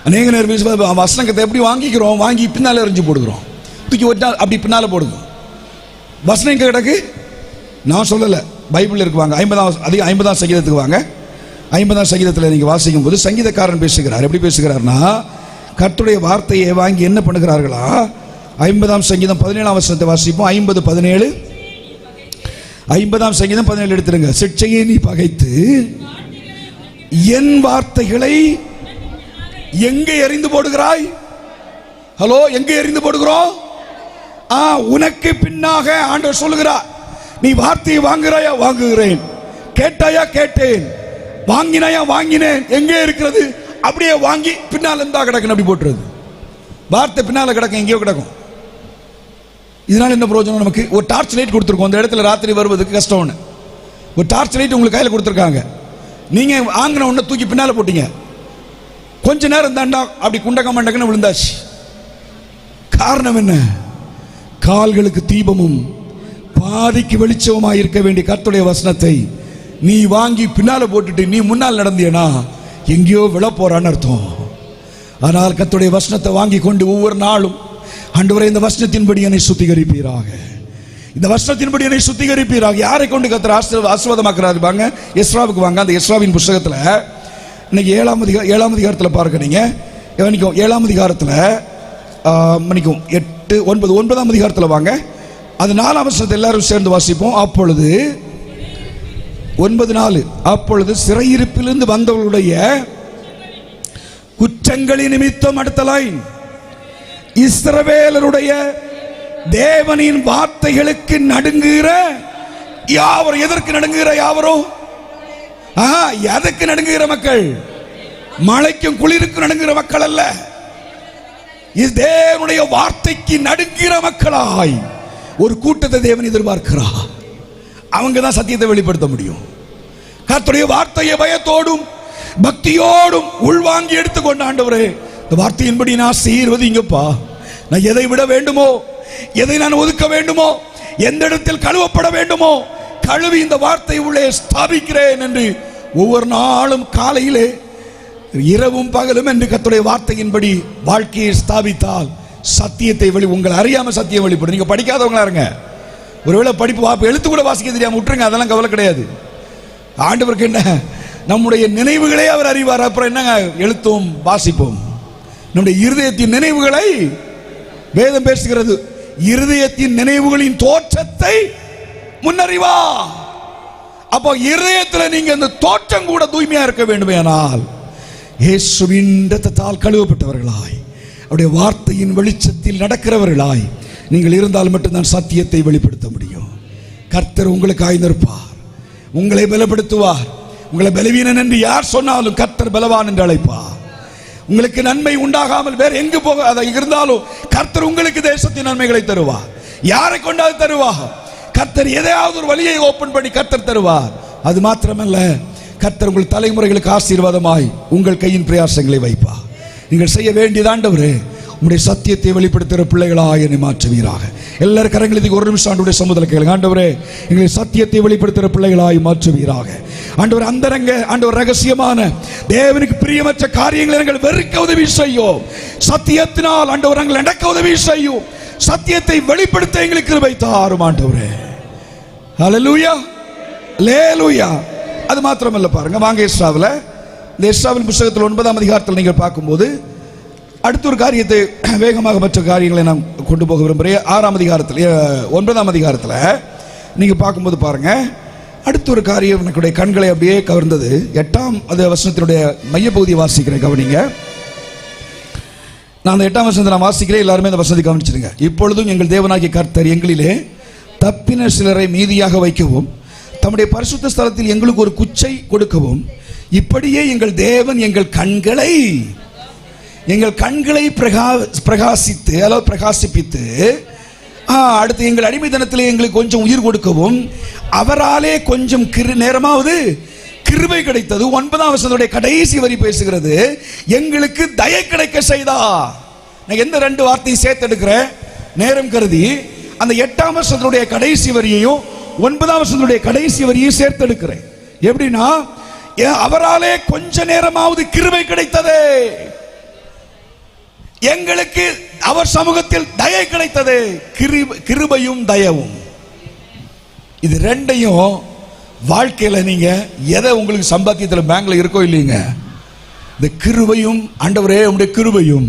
அநேக நேரம் வசனத்தை எப்படி வாங்கிக்கிறோம், வாங்கி பின்னால எறிஞ்சு போடுகிறோம், தூக்கி ஒட்டா அப்படி பின்னால போடுகிறோம். வசனம் எங்க கிடக்கு? நான் சொல்லலை, பைபிள் இருக்கு. வாங்க 50ஆம் சங்கீதத்துக்கு வாங்க. 50ஆம் சங்கீதத்தில் நீங்க வாசிக்கும் போது சங்கீதக்காரன் பேசுகிறார். எப்படி பேசுகிறார்னா, கர்த்தருடைய வார்த்தையை வாங்கி என்ன பண்ணுகிறார்களா? 50ஆம் சங்கீதம் 17ஆம் வசனத்தை வாசிப்போம். 50:17. 50ஆம் சங்கீதம் 17 எடுத்துருங்க. சிட்சையை நீ பகைத்து என் வார்த்தைகளை எங்கே எறிந்து போடுகிறாய்? ஹலோ, எங்கே எறிந்து போடுகிறோம்? உனக்கு பின்னாக ஆண்டவர் சொல்லுகிறார், நீ வார்த்தையை வாங்குறாயா? வாங்குகிறேன். கேட்டாயா? கேட்டேன். வாங்கினாயா? வாங்கினேன். எங்கே இருக்கிறது? அப்படியே வாங்கி பின்னால் இருந்தா கிடக்கும், அப்படி போட்டுறது. வார்த்தை பின்னால கிடக்கும், எங்கேயோ கிடக்கும். இதனால என்ன பிரயோஜனம்? நமக்கு ஒரு டார்ச் லைட் கொடுத்துருக்கோம், அந்த இடத்துல ராத்திரி வருவதற்கு கஷ்டம்னு. ஒரு டார்ச் லைட் உங்களுக்கு கையில் கொடுத்துருக்காங்க. நீங்க வாங்கின உடனே தூக்கி பின்னால போட்டீங்க. கொஞ்ச நேரம் தாண்டா அப்படி குண்டக்க மண்டக்கன்னு விழுந்தாச்சு. காரணம் என்ன? கால்களுக்கு தீபமும் பாதிக்கு வெளிச்சமாய் இருக்க வேண்டிய கர்த்தருடைய வசனத்தை நீ வாங்கி பின்னால போட்டுட்டு நீ முன்னால் நடந்தியனா எங்கேயோ விழ போறான்னு அர்த்தம். ஆனால் கர்த்தருடைய வசனத்தை வாங்கி கொண்டு ஒவ்வொரு நாளும் ஆண்டவரே இந்த வசனத்தின்படி என்னை சுத்திகரிப்பீராக, இந்த வசனத்தின்படி என்னை சுத்திகரிப்பீராக. யாரை கொண்டு கர்த்தர் ஆசீர்வாதமாக்குறாரு பாருங்க. எஸ்ராவுக்கு வாங்க. அந்த எஸ்ராவின் புத்தகத்தில் இன்னைக்கு 7ஆம் அதிகாரத்தில் பாருங்க. நீங்க கவனிக்கும் 7ஆம் அதிகாரத்தில் மன்னிக்கும் 8, 9, 9ஆம் அதிகாரத்தில் வாங்க. அது 4ஆம் வசனத்தை எல்லாரும் சேர்ந்து வாசிப்போம். அப்பொழுது 9:4 அப்பொழுது சிறையிருப்பிலிருந்து வந்தவர்களுடைய குற்றங்களின் நிமித்தம், அடுத்த லைன், இஸ்ரவேலருடைய தேவனின் வார்த்தைகளுக்கு நடுங்குகிற யாவரும். எதற்கு நடுங்குகிற யாவரும்? எதற்கு நடுங்குகிற மக்கள்? மழைக்கும் குளிருக்கும் நடுங்குகிற மக்கள் அல்ல, தேவனுடைய வார்த்தைக்கு நடுங்குகிற மக்களாய் ஒரு கூட்டத்தை தேவன் எதிர்பார்க்கிறார். அவங்க தான் சத்தியத்தை வெளிப்படுத்த முடியும். கர்த்தருடைய வார்த்தையை பயத்தோடும் பக்தியோடும் உள்வாங்கி எடுத்துக்கொண்ட ஆண்டவரே, இந்த வார்த்தையின்படி நான் ஆசீர்வதிங்கப்பா. நான் எதை விட வேண்டுமோ, எதை நான் ஒதுக்க வேண்டுமோ, எந்த இடத்தில் கழுவப்பட வேண்டுமோ கழுவி இந்த வார்த்தை உள்ளே ஸ்தாபிக்கிறேன் என்று ஒவ்வொரு நாளும் காலையிலே இரவும் பகலும் என்று கர்த்தருடைய வார்த்தையின்படி வாழ்க்கையை ஸ்தாபித்தால் சத்தியத்தை உங்களை அறியாம சத்தியம் வெளிப்படும். நீங்க படிக்காதவங்களா இருங்க, ஒருவேளை படிப்பு எழுத்து கூட வாசிக்க தெரியாம விட்டுருங்க, அதெல்லாம் கவலை கிடையாது. ஆண்டவருக்கு என்ன, நம்முடைய நினைவுகளே அவர் அறிவார். அப்புறம் என்னங்க எழுத்தும் வாசிப்போம். நம்முடைய இருதயத்தின் நினைவுகளை வேதம் பேசுகிறது. இருதயத்தின் நினைவுகளின் தோற்றத்தை முன்னறிவா. அப்போ இருதயத்தில் நீங்க இந்த தோற்றம் கூட தூய்மையா இருக்க வேண்டுமே. ஆனால் இயேசுவின் இரத்தத்தால் கழுவப்பட்டவர்களாய் அவருடைய வார்த்தையின் வெளிச்சத்தில் நடக்கிறவர்களாய் நீங்கள் இருந்தால் மட்டும்தான் சத்தியத்தை வெளிப்படுத்த முடியும். கர்த்தர் உங்களுக்கு ஆய்ந்திருப்பார், உங்களை பலப்படுத்துவார். உங்களை பலவீனன் என்று யார் சொன்னாலும் கர்த்தர் பலவான் என்று அழைப்பார். உங்களுக்கு நன்மை உண்டாகாமல் வேற எங்கு போக அதை இருந்தாலும் கர்த்தர் உங்களுக்கு தேசத்தின் நன்மைகளை தருவார். யாரை கொண்டாது தருவார்? கர்த்தர் எதையாவது ஒரு வழியை ஓபன் பண்ணி கர்த்தர் தருவார். அது மாத்திரமல்ல, கர்த்தர் உங்கள் தலைமுறைகளுக்கு ஆசீர்வாதமாய் உங்கள் கையின் பிரயாசங்களை வைப்பார். நீங்கள் செய்ய வேண்டியது, ஆண்டவரே உம்முடைய சத்தியத்தை வெளிப்படுத்துகிற பிள்ளைகளாக என்னை மாற்றுவீராக. எல்லாரும் கரங்களுக்கு ஒரு நிமிஷம் ஆண்டவருடைய சமூகத்தில் கேளுங்க. ஆண்டவரே எங்களை சத்தியத்தை வெளிப்படுத்துகிற பிள்ளைகளாய் மாற்றுவீராக. ஆண்டவர் அந்தரங்க, ஆண்டவர் ரகசியமான தேவனுக்கு பிரியமற்ற காரியங்களை எங்கள் வெறுக்க உதவி செய்யும். சத்தியத்தினால் ஆண்டவர் எங்கள் நடக்க உதவி செய்யும். சத்தியத்தை வெளிப்படுத்த எங்களுக்கு கிருபை தாரும் ஆண்டவரே. ஹல்லேலூயா, ஹல்லேலூயா. அது மாத்திரமல்ல, பாருங்க வாங்க எஸ்ராவில், இந்த எஸ்ராவின் புத்தகத்தில் 9ஆம் அதிகாரத்தில் நீங்கள் பார்க்கும்போது அடுத்த ஒரு காரியத்தை வேகமாக மற்ற காரியங்களை நான் கொண்டு போக விரும்புகிறேன். 6ஆம் அதிகாரத்தில் 9ஆம் அதிகாரத்தில் நீங்கள் பார்க்கும்போது பாருங்க, அடுத்த ஒரு காரியம் என்னுடைய கண்களை அப்படியே கவர்ந்தது. 8ஆம் வசனத்தினுடைய மையப்பகுதியை வாசிக்கிறேன், கவனிங்க. நான் அந்த 8ஆம் வசனத்தை நான் வாசிக்கிறேன், எல்லாருமே அந்த வசனத்தை கவனிச்சிருங்க. இப்பொழுதும் எங்கள் தேவனாகிய கர்த்தர் எங்களிலே தப்பின சிலரை மீதியாக வைக்கவும் தம்முடைய பரிசுத்த ஸ்தலத்தில் எங்களுக்கு ஒரு குச்சை கொடுக்கவும், இப்படியே எங்கள் தேவன் எங்கள் கண்களை பிரகாசித்து, அதாவது பிரகாசிப்பித்து, அடுத்து எங்கள் அடிமைத்தனத்தில் எங்களுக்கு கொஞ்சம் உயிர் கொடுக்கவும் அவராலே கொஞ்சம் நேரமாவது கிருபை கிடைத்தது. 9ஆம் வசனத்துடைய கடைசி வரி பேசுகிறது, எங்களுக்கு தயை கிடைக்க செய்தா. நான் எந்த 2 வார்த்தையும் சேர்த்தெடுக்கிறேன் நேரம் கருதி. அந்த 8ஆம் வசனத்துடைய கடைசி வரியையும் 9ஆம் வசனத்துடைய கடைசி வரியையும் சேர்த்தெடுக்கிறேன். எப்படின்னா, அவராலே கொஞ்ச நேரமாவது கிருபை கிடைத்தது, எங்களுக்கு அவர் சமூகத்தில் தயை கிடைத்தது. கிருபையும் தயவும், இது ரெண்டையும் வாழ்க்கையில நீங்க எதை உங்களுக்கு சம்பாத்தியத்தில் பேங்க்ல இருக்கோ இல்லைங்க, இந்த கிருபையும், ஆண்டவரே உம்முடைய கிருபையும்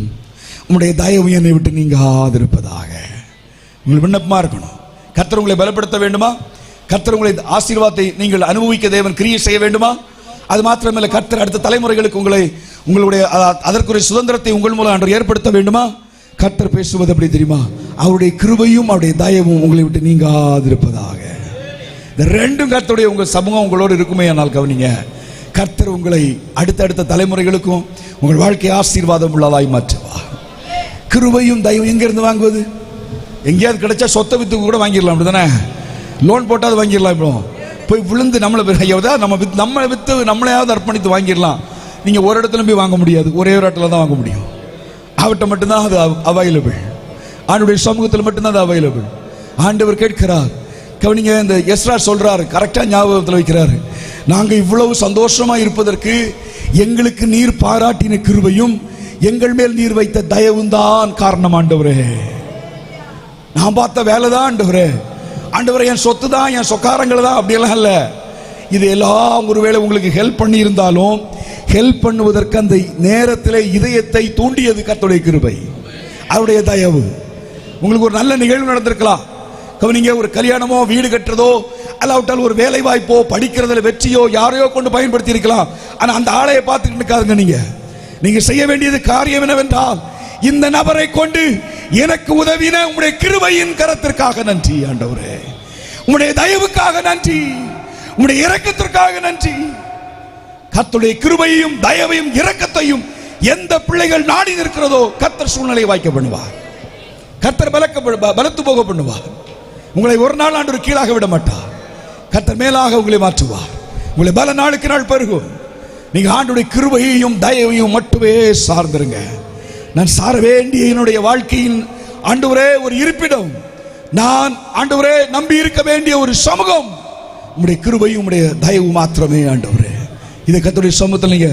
உம்முடைய தயவும் என்னை விட்டு நீங்காதிருப்பதாக உங்களுக்கு விண்ணப்பமா இருக்கணும். கர்த்தர் உங்களை பலப்படுத்த வேண்டுமா? கர்த்தர் உங்களை ஆசீர்வாதத்தை நீங்கள் அனுபவிக்க தேவன் கிரியை செய்ய வேண்டுமா? அது மாத்திரமல்ல, கர்த்தர் அடுத்த தலைமுறைகளுக்கு உங்களுடைய அதற்குரிய சுதந்திரத்தை உங்கள் மூலம் ஆண்டவர் ஏற்படுத்த வேண்டுமா? கர்த்தர் பேசுவது எப்படி தெரியுமா? அவருடைய கிருபையும் அவருடைய தயவும் உங்களை விட்டு நீங்காதிருப்பதாக. இந்த ரெண்டும் கர்த்தருடைய உங்கள் சமூகம் உங்களோடு இருக்குமே. ஆனால் கவனிங்க, கர்த்தர் உங்களை அடுத்தடுத்த தலைமுறைகளுக்கும் உங்கள் வாழ்க்கை ஆசீர்வாதம் உள்ளதாய் மாற்றுவார். கிருபையும் தயவும் எங்க இருந்து வாங்குவது? எங்கேயாவது கிடைச்சா சொத்தை வித்து கூட வாங்கிடலாம், அப்படிதானே? லோன் போட்டாவது வாங்கிடலாம். இப்போ போய் விழுந்து நம்மளை வித்து நம்மளையாவது அர்ப்பணித்து வாங்கிடலாம். நீங்க ஒரு இடத்துல போய் வாங்க முடியாது, ஒரே ஒரு இடத்துல தான் வாங்க முடியும். அவர்கிட்ட மட்டும்தான் அது அவைலபிள், ஆண்டுடைய சமூகத்தில் மட்டும்தான் அது அவைலபிள். ஆண்டவர் கேட்கிறார், கவனிங்க. இந்த எஸ்ரா சொல்றாரு, கரெக்டா ஞாபகத்தில் வைக்கிறாரு, நாங்க இவ்வளவு சந்தோஷமா இருப்பதற்கு எங்களுக்கு நீர் பாராட்டின கிருபையும் எங்கள் மேல் நீர் வைத்த தயவும் தான் காரணம் ஆண்டவரே. நான் பார்த்த வேலை தான் ஆண்டவரே. ஆண்டவரே என் சொத்து தான், என் சொக்காரங்கள் தான், அப்படியெல்லாம் இல்லை. இது எல்லாம் ஒருவேளை உங்களுக்கு ஹெல்ப் பண்ணி இருந்தாலும் ஹெல்ப் பண்ணுவதற்கு அந்த நேரத்தில் இதயத்தை தூண்டியது கர்த்தருடைய கிருபை, அவருடைய தயவு. உங்களுக்கு ஒரு நல்ல நிகழ்வு நடந்திருக்கலாம். நீங்க ஒரு கல்யாணமோ வீடு கட்டுறதோ அல்லாவிட்டால் ஒரு வேலை வாய்ப்போ படிக்கிறதுல வெற்றியோ யாரையோ கொண்டு பயன்படுத்தி இருக்கலாம். ஆனா அந்த ஆளையை பார்த்துக்கிட்டு இருக்காதுங்க. நீங்க செய்ய வேண்டியது காரியம் என்னவென்றால், இந்த நபரை கொண்டு எனக்கு உதவின உம்முடைய கிருபையின் கரத்திற்காக நன்றி ஆண்டவரே, உம்முடைய தயவுக்காக நன்றி, உம்முடைய இரக்கத்திற்காக நன்றி. கர்த்தருடைய கிருபையையும் தயவையும் இரக்கத்தையும் எந்த பிள்ளைகள் நாடி இருக்கிறதோ கர்த்தர் சூழ்நிலை வாய்க்க பண்ணுவார். கர்த்தர் பலத்து போக பண்ணுவார். உங்களை ஒரு நாள் ஆண்டவர் கீழாக விட மாட்டார். கர்த்தர் மேலாக உங்களை மாற்றுவார். உங்களை பல நாளுக்கு நாள் பெருகும். நீங்க ஆண்டவருடைய கிருபையையும் தயவையும் மட்டுமே சார்ந்திருங்க. நான் சார வேண்டிய என்னுடைய வாழ்க்கையின் ஆண்டவரே ஒரு இருப்பிடம், நான் ஆண்டவரே நம்பி இருக்க வேண்டிய ஒரு சமூகம் உங்களுடைய கிருபையும் உங்களுடைய தயவு மாத்திரமே ஆண்டவரே. இதை கர்த்தருடைய சமூகத்தில் நீங்க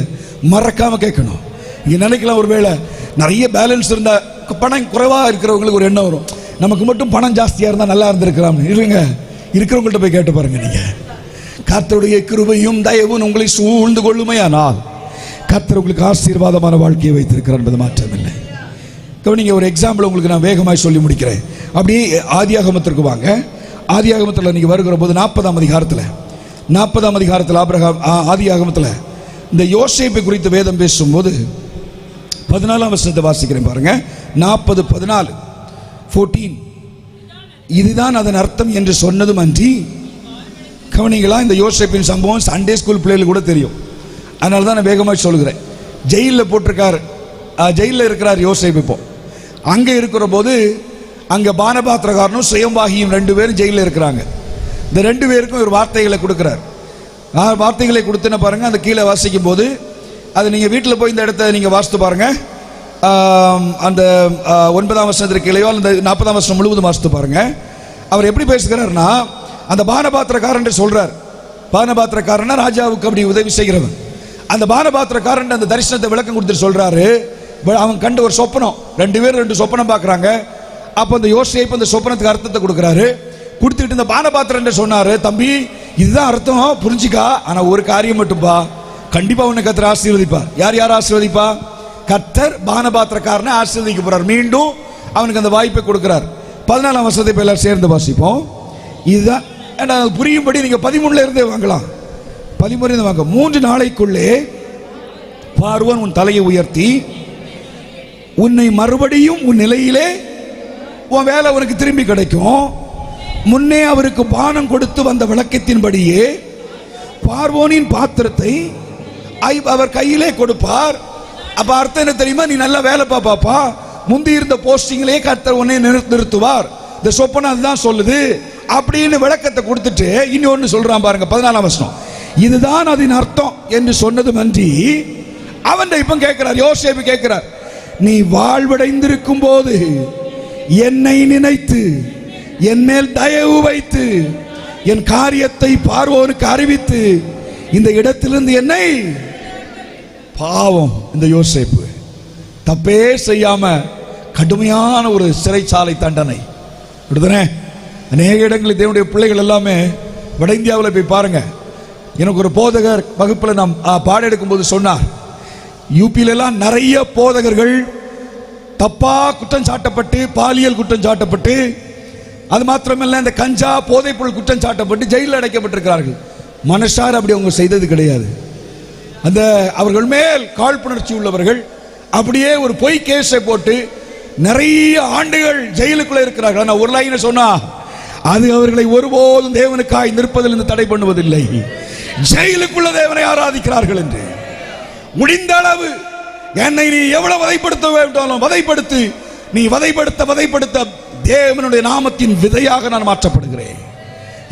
மறக்காம கேட்கணும். நீங்க நினைக்கலாம் ஒருவேளை நிறைய பேலன்ஸ் இருந்தா பணம் குறைவா இருக்கிறவங்களுக்கு ஒரு எண்ணம் வரும், நமக்கு மட்டும் பணம் ஜாஸ்தியா இருந்தா நல்லா இருந்திருக்கலாம். இல்லைங்க, இருக்கிறவங்கள்ட்ட போய் கேட்டு பாருங்க. நீங்க கர்த்தருடைய கிருபையும் தயவும் உங்களை சூழ்ந்து கொள்ளுமையானால் கர்த்தர் உங்களுக்கு ஆசீர்வாதமான வாழ்க்கையை வைத்திருக்கிறார் என்பது மாற்றமில்லை. நீங்க ஒரு எக்ஸாம்பிள் உங்களுக்கு நான் வேகமாய் சொல்லி முடிக்கிறேன். அப்படியே ஆதியாகமத்திற்கு வாங்க. ஆதியாகமத்தில் நீங்க வருகிற போது 40ஆம் அதிகாரத்தில் ஆபிரகாம் ஆதியாகமத்தில் இந்த யோசேப்பை குறித்து வேதம் பேசும்போது 14ஆம் வசனத்தை வாசிக்கிறேன் பாருங்க. 40:14 இதுதான் அதன் அர்த்தம் என்று சொன்னதும் அன்றி. கவனிங்களா, இந்த யோசேப்பின் சம்பவம் சண்டே ஸ்கூல் பிள்ளைகளுக்கு கூட தெரியும். அதனால தான் நான் வேகமாக சொல்லுகிறேன். ஜெயிலில் போட்டிருக்கார், ஜெயிலில் இருக்கிறார் யோசேப்பு. இப்போ அங்கே இருக்கிற போது அங்கே பானபாத்திரக்காரனும் சுயம்பாகியும் 2 பேரும் ஜெயிலில் இருக்கிறாங்க. இந்த 2 பேருக்கும் ஒரு வார்த்தைகளை கொடுக்குறார். வார்த்தைகளை கொடுத்துன்னு பாருங்க. அந்த கீழே வாசிக்கும் போது அது நீங்கள் வீட்டில் போய் இந்த இடத்த நீங்கள் வாசித்து பாருங்க. அந்த 9ஆம் வசனத்திற்கு கீழேயோ அந்த 40ஆம் வசனம் முழுவதும் வாசித்து பாருங்க. அவர் எப்படி பேசுகிறார்னா, அந்த பானபாத்திரக்காரன் சொல்றார். பானபாத்திரக்காரனா ராஜாவுக்கு அப்படி உதவி செய்கிறவன். அந்த பானபாத்திரக்காரன் அந்த தரிசனத்தை விளக்கம் கொடுத்துட்டு சொல்றாரு. அவன் கண்டு ஒரு சொப்பனம், 2 பேரும் 2 சொப்பனம் பார்க்குறாங்க. அப்போ அந்த யோசேப்பு அந்த சொப்பனத்துக்கு அர்த்தத்தை கொடுக்குறாரு. கொடுத்துட்டு இந்த பானபாத்திரன் சொன்னாரு, தம்பி இதுதான் அர்த்தம் புரிஞ்சுக்கா, ஆனா ஒரு காரியம் மட்டும்பா, கண்டிப்பா உன்னை கர்த்தர் ஆசீர்வதிப்பார். யார் ஆசீர்வதிப்பா? கர்த்தர் பானபாத்திரக்காரனை ஆசீர்வதிக்க போறார். மீண்டும் அவனுக்கு அந்த வாய்ப்பை கொடுக்கிறார். 14ஆம் வசனத்தை இப்ப எல்லாரும் சேர்ந்து வாசிப்போம். இதுதான் புரியும்படி நீங்க 13 இருந்தே வாங்கலாம். 13 வாங்க. 3 நாளைக்குள்ளே பார்வோன் உன் தலையை உயர்த்தி உன்னை மறுபடியும் உன் நிலையிலே உன் வேலை உனக்கு திரும்பி கிடைக்கும். முன்னே அவருக்கு பானம் கொடுத்து வந்த விளக்கத்தின்படியே பார்வோனின் பாத்திரத்தை அவர் கையிலே கொடுப்பார். அப்ப அர்த்தம் என்ன தெரியுமா? நீ நல்லா வேலை பாப்பா, முந்தி இருந்த போஸ்டிங்களே கர்த்தர் உன்னை நிறுத்துவார். இந்த சொப்பனம் அதுதான் சொல்லுது அப்படின்னு விளக்கத்தை கொடுத்துட்டு இன்னொன்னு சொல்றான் பாருங்க. 14ஆம் வசனம். இதுதான் அதன் அர்த்தம் என்று சொன்னதும் அன்றி அவன் இப்ப கேட்கிறார், யோசேப்பு கேட்கிறார், நீ வாழ்வடைந்திருக்கும் போது என்னை நினைத்து என் மேல் தயவு வைத்து என் காரியத்தை பார்வோனுக்கு அறிவித்து இந்த இடத்திலிருந்து என்னை பாவம். இந்த யோசேப்பு தப்பே செய்யாம கடுமையான ஒரு சிறைச்சாலை தண்டனை விடுதனே. அநேக இடங்களில் தேவனுடைய பிள்ளைகள் எல்லாமே வட இந்தியாவில் போய் பாருங்க. எனக்கு ஒரு போதகர் வகுப்பில் நாம் பாடம் எடுக்கும் போது சொன்னார், யூபியில எல்லாம் நிறைய போதகர்கள் தப்பா குற்றம் சாட்டப்பட்டு, பாலியல் குற்றம் சாட்டப்பட்டு, அது மாத்திரமல்ல இந்த கஞ்சா போதைப்பொருள் குற்றம் சாட்டப்பட்டு ஜெயிலில் அடைக்கப்பட்டிருக்கிறார்கள். மனசார் அப்படி அவங்க செய்தது கிடையாது. அந்த அவர்கள் மேல் காழ்ப்புணர்ச்சி உள்ளவர்கள் அப்படியே ஒரு பொய் கேஸை போட்டு நிறைய ஆண்டுகள் ஜெயிலுக்குள்ள இருக்கிறார்கள். நான் ஒரு லைனை சொன்னா அது அவர்களை ஒருபோதும் தேவனுக்காய் நிற்பதில் இருந்து தடை பண்ணுவதில்லை. ஜெயிலுக்குள்ள தேவனை ஆராதிக்கிறார்கள் என்று முடிந்த அளவு என்னை நீ எவ்வளவு வதைப்படுத்த வேண்டாலும் வதைப்படுத்து. நீ வதைப்படுத்த தேவனுடைய நாமத்தின் விதையாக நான் மாற்றப்படுகிறேன்.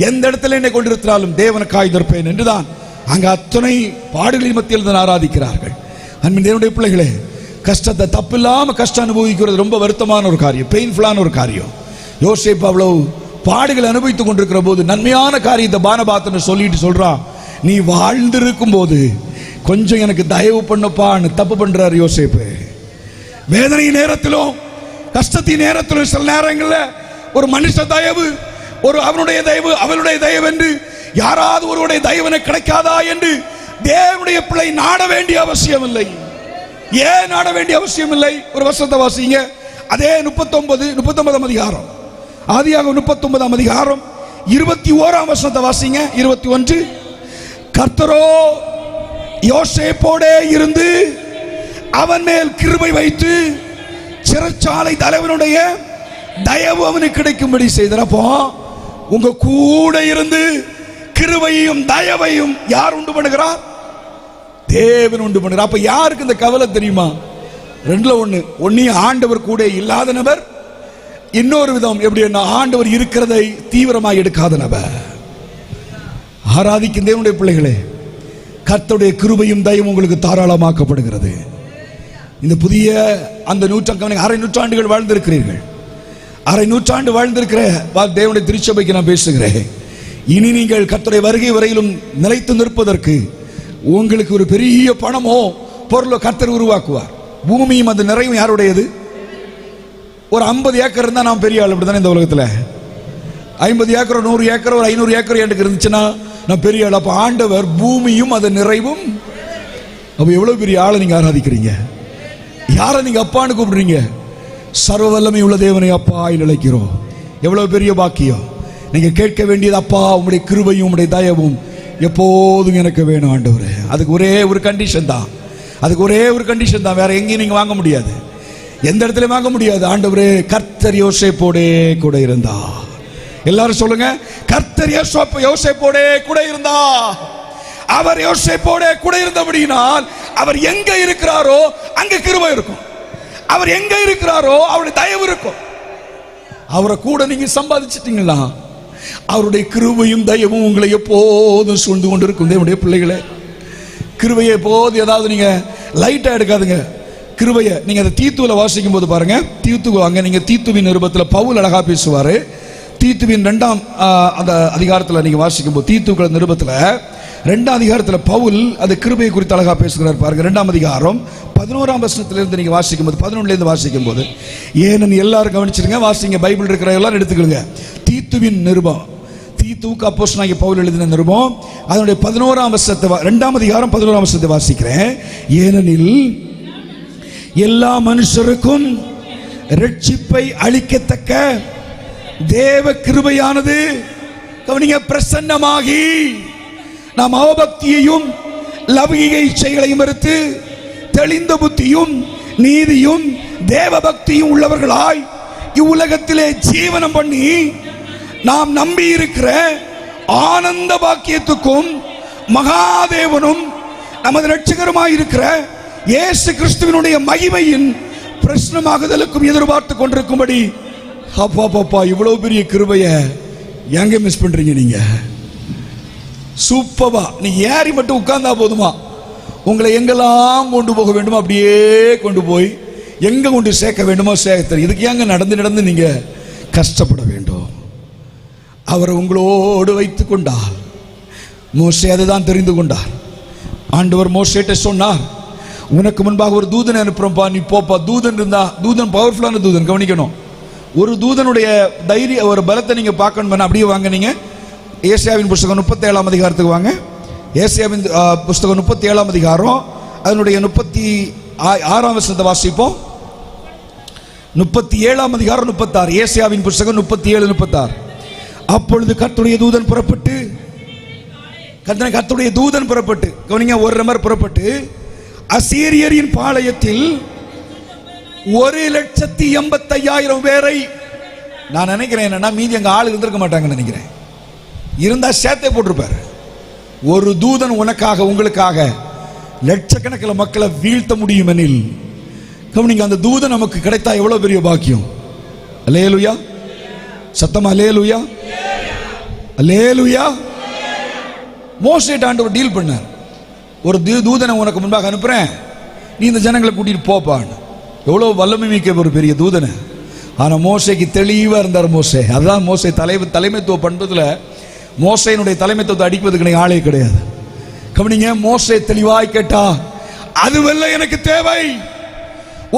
எந்த இடத்துல என்னை கொண்டிருந்தாலும் தேவனுக்காய் நிற்பேன் என்றுதான் அங்க அத்தனை பாடுகளின் மத்தியில் தான் ஆராதிக்கிறார்கள். அன்பின் தேவனுடைய பிள்ளைகளே, கஷ்டத்தை தப்பில்லாம கஷ்டம் அனுபவிக்கிறது ரொம்ப வருத்தமான ஒரு காரியம், பெயின்ஃபுல்லான ஒரு காரியம். யோசேப்பு அவ்வளவு பாடுகளை அனுபவித்துக் கொண்டிருக்கிற போது நன்மையான காரியத்தை பானபாத்திரன் சொல்லிட்டு சொல்றான், நீ வாழ்ந்திருக்கும் போது கொஞ்சம் எனக்கு தயவு பண்ணப்பான்னு தப்பு பண்றாரு யோசேப்பு. வேதனை நேரத்திலும் கஷ்டத்தின் நேரத்திலும் சில நேரங்களில் ஒரு மனுஷ தயவு, ஒரு அவனுடைய தயவு, அவளுடைய தயவு என்று யாராவது ஒருவருடைய தயவு கிடைக்காதா என்று தேவனுடைய பிள்ளை நாட வேண்டிய அவசியம் இல்லை. ஏன் நாட வேண்டிய அவசியம் இல்லை? ஒரு வசனத்தை வாசிங்க. அதே 39ஆம் அதிகாரம், ஆதியாகமம் 39ஆம் அதிகாரம் 21ஆம் வசனத்தை வாசிங்க. 21. கர்த்தரோ யோசேப்போடே இருந்து அவன் மேல் கிருபை வைத்து சிறைச்சாலை தலைவனுடைய தயவு அவனுக்கு கிடைக்கும்படி செய்தார். அப்போ உங்க கூட இருந்து கிருபையையும் தயவையும் யார் உண்டு பண்ணுகிறார்? தேவன் உண்டு பண்ணுகிறார். அப்ப யாருக்கு இந்த கவலை தெரியுமா? ரெண்டுல ஒன்னு ஆண்டவர் கூட இல்லாத நபர், இன்னொரு விதம் எப்படி ஆண்டவர் இருக்கிறதை தீவிரமாக எடுக்காத நபர். ஆராதிக்கும் தேவனுடைய பிள்ளைகளே, கர்த்தருடைய கிருபையும் தயவும் உங்களுக்கு தாராளமாக்கப்படுகிறது. இந்த புதிய அந்த அரை நூற்றாண்டுகள் வாழ்ந்திருக்கிறீர்கள். அரை நூற்றாண்டு வாழ்ந்திருக்கிற தேவனுடைய திருச்சபைக்கு நான் பேசுகிறேன். இனி நீங்கள் கர்த்தருடைய வருகை வரையிலும் நிலைத்து நிற்பதற்கு உங்களுக்கு ஒரு பெரிய பணமோ பொருளோ கர்த்தர் உருவாக்குவார். பூமியும் அந்த நிறைவும் யாருடையது? ஒரு 50 ஏக்கர் இருந்தா நான் பெரிய ஆள். அப்படித்தானே இந்த உலகத்துல 50 ஏக்கர் 100 ஏக்கர் ஒரு 500 ஏக்கர் எனக்கு இருந்துச்சுன்னா நான் பெரிய ஆள். அப்ப ஆண்டவர் பூமியும் அது நிறைவும். அப்ப எவ்வளவு பெரிய ஆளை நீங்க ஆராதிக்கிறீங்க? யாரை நீங்க அப்பான்னு கூப்பிடுறீங்க? சர்வ வல்லமை உள்ள தேவனை அப்பா நிலைக்கிறோம். எவ்வளவு பெரிய பாக்கியம்! நீங்க கேட்க வேண்டியது, அப்பா உங்களுடைய கிருபையும் உங்களுடைய தயவும் எப்போதும் எனக்கு வேணும் ஆண்டவரே. அதுக்கு ஒரே ஒரு கண்டிஷன் தான், வேற எங்கேயும் நீங்க வாங்க முடியாது, எந்த இடத்துல வாங்க முடியாது. ஆண்டவரே, கர்த்தர் யோசேப்போடே கூட இருந்தா. எல்லாரும் சொல்லுங்க, கர்த்தர் யோசேப்போடே கூட இருந்தா. அவர் யோசேப்போடே கூட இருந்தபடியினால் அவர் எங்க இருக்கிறாரோ அங்க கிருபை இருக்கும். அவர் எங்க இருக்கிறாரோ அவருடைய தயவு இருக்கும். அவரை கூட நீங்க சம்பாதிச்சிட்டீங்களா, அவருடைய கிருபையும் தயவும் உங்களை எப்போதும் சூழ்ந்து கொண்டு இருக்கும். தேவனுடைய பிள்ளைகளே, கிருபையை எப்போது ஏதாவது நீங்க லைட்டா எடுக்காதுங்க. கிருபையை நீங்க அதை தீத்துவில வாசிக்கும் போது பாருங்க, தீத்து அங்க நீங்க தீத்துவின் நிருபத்தில் பவுல் அழகா பேசுவாரு. தீத்துவின் 2ஆம் அந்த அதிகாரத்தில் நீங்க வாசிக்கும் போது, தீத்துக்கள் நிருபத்தில் 2ஆம் அதிகாரத்தில் பவுல் அந்த கிருபையை குறித்து அழகா பேசுகிறார் பாருங்க. 2ஆம் அதிகாரம் 11ஆம் வசனத்திலிருந்து நீங்க வாசிக்கும் போது, 11லேருந்து வாசிக்கும் போது, ஏன்னு எல்லாரும் கவனிச்சிருங்க, வாசிங்க, பைபிள் இருக்கிற எல்லாரும் எடுத்துக்கொள்ளுங்க. தீத்துவின் நிருபம், தீத்துவுக்கு அப்போஸ்தலனாகிய பவுல் எழுதின நிருபம், அதனுடைய 11ஆம் வசனத்தை 2ஆம் அதிகாரம் 11ஆம் வசனத்தை வாசிக்கிறேன். ஏனெனில் எல்லா மனுஷருக்கும் ரட்சிப்பை அளிக்கத்தக்க தேவ கிருபையானது கவனிங்க பிரசன்னமாகி நாம் அவபக்தியையும் லௌகிக இச்சைகளையும் மறுத்து தெளிந்த புத்தியும் நீதியும் தேவ பக்தியும் உள்ளவர்களாய் இவ்வுலகத்திலே ஜீவனம் பண்ணி நாம் நம்பி இருக்கிற ஆனந்த பாக்கியத்துக்கும் மகாதேவனும் நமது இரட்சகருமாய் இருக்கிற இயேசு கிறிஸ்துவினுடைய மகிமையின் பிரசன்னமாகுதலுக்கும் எதிர்பார்த்து கொண்டிருக்கும்படி. அப்பா, இவ்வளவு பெரிய கிருபையை எங்க மிஸ் பண்றீங்க நீங்க? சூப்பரா நீங்க ஏறி மட்டும் உட்கார்ந்தா போதுமா? உங்களை எங்கெல்லாம் கொண்டு போக வேண்டுமோ அப்படியே கொண்டு போய் எங்க கொண்டு சேர்க்க வேண்டுமோ சேர்க்க. இதுக்கு ஏங்க நடந்து நடந்து நீங்க கஷ்டப்பட வேண்டும்? அவரை உங்களோடு வைத்துக் கொண்டார். மோசே அதுதான் தெரிந்து கொண்டார். ஆண்டவர் மோசேட்ட சொன்னார், உனக்கு முன்பாக ஒரு தூதனை அனுப்புறோம்பா, நீ போப்பா. தூதன் இருந்தா, தூதன் பவர்ஃபுல்லான தூதன், கவனிக்கணும். ஒரு தூதனுடைய தைரிய ஒரு பலத்தை நீங்க பார்க்கணும். அப்படியே வாங்க, நீங்க ஏசாயாவின் புஸ்தகம் 37ஆம் அதிகாரத்துக்கு வாங்க. ஏசாயாவின் புஸ்தகம் 37ஆம் அதிகாரம் அதனுடைய 36ஆம் வசனத்தை வாசிப்போம். 37ஆம் அதிகாரம் 36, ஏசாயாவின் புஸ்தகம் 37, 36. அப்பொழுது கர்த்தருடைய தூதன் புறப்பட்டு, கர்த்தருடைய தூதன் புறப்பட்டு, கவனிங்க, ஒரு நபர் புறப்பட்டு அசீரியரின் பாளையத்தில் 1,85,000 பேரை, நான் நினைக்கிறேன் என்னன்னா மீதி அங்க ஆள் இருந்திருக்க மாட்டாங்கன்னு நினைக்கிறேன். இருந்தா சேர்த்தே போட்டிருப்பார். ஒரு தூதன் உனக்காக உங்களுக்காக லட்சக்கணக்கில் மக்களை வீழ்த்த முடியும் எனில், கவனிங்க, அந்த தூதன் நமக்கு கிடைத்தா எவ்வளவு பெரிய பாக்கியம். அல்லேலூயா, சத்தமா அல்லேலூயா, அல்லேலூயா. மோசேட்ட ஆண்டவர் டீல் பண்ணார். ஒரு தூதனை உனக்கு முன்பாக அனுப்புறேன், நீ இந்த ஜனங்களை கூட்டிட்டு போப்பான்னு. எவ்வளவு வல்லமை மிக்க ஒரு பெரிய தூதனை. ஆனா மோசேக்கு தெளிவா இருந்தார். மோசே, அதுதான் மோசே தலைமைத்துவ பண்புல மோசையினுடைய தலைமைத்துவத்தை அடிப்பதுக்கு ஆளே கிடையாது. கவனிங்க, மோசே தெளிவாய் கேட்டா, அதுவல்ல எனக்கு தேவை,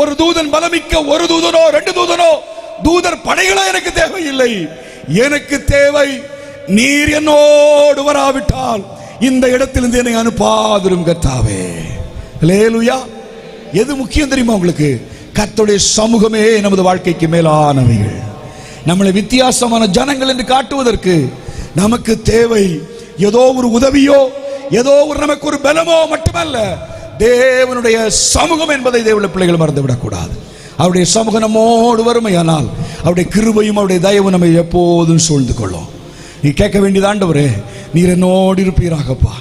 ஒரு தூதன் பலமிக்க ஒரு தூதனோ 2 தூதனோ தூதர் படைகளோ எனக்கு தேவையில்லை. எனக்கு தேவை நீர் என்னோடு வராவிட்டால் இந்த இடத்திலிருந்து என்னை அனுப்பாதிரும் கர்த்தாவே. அல்லேலூயா. எது முக்கியம் தெரியுமா உங்களுக்கு? கர்த்தருடைய சமூகமே நமது வாழ்க்கைக்கு மேலானவைகள். நம்மளை வித்தியாசமான ஜனங்கள் என்று காட்டுவதற்கு நமக்கு தேவை ஏதோ ஒரு உதவியோ ஏதோ ஒரு நமக்கு ஒரு பலமோ மட்டுமல்ல, தேவனுடைய சமூகம் என்பதை தேவனுடைய பிள்ளைகள் மறந்துவிடக் கூடாது. அவருடைய சமூகம் நம்மோடு வறுமையானால் அவருடைய கிருபையும் அவருடைய தயவும் நம்மை எப்போதும் சூழ்ந்து கொள்ளும். நீ கேட்க வேண்டியது, ஆண்டவரே நீர் என்னோடு இருப்பீராகப்பா.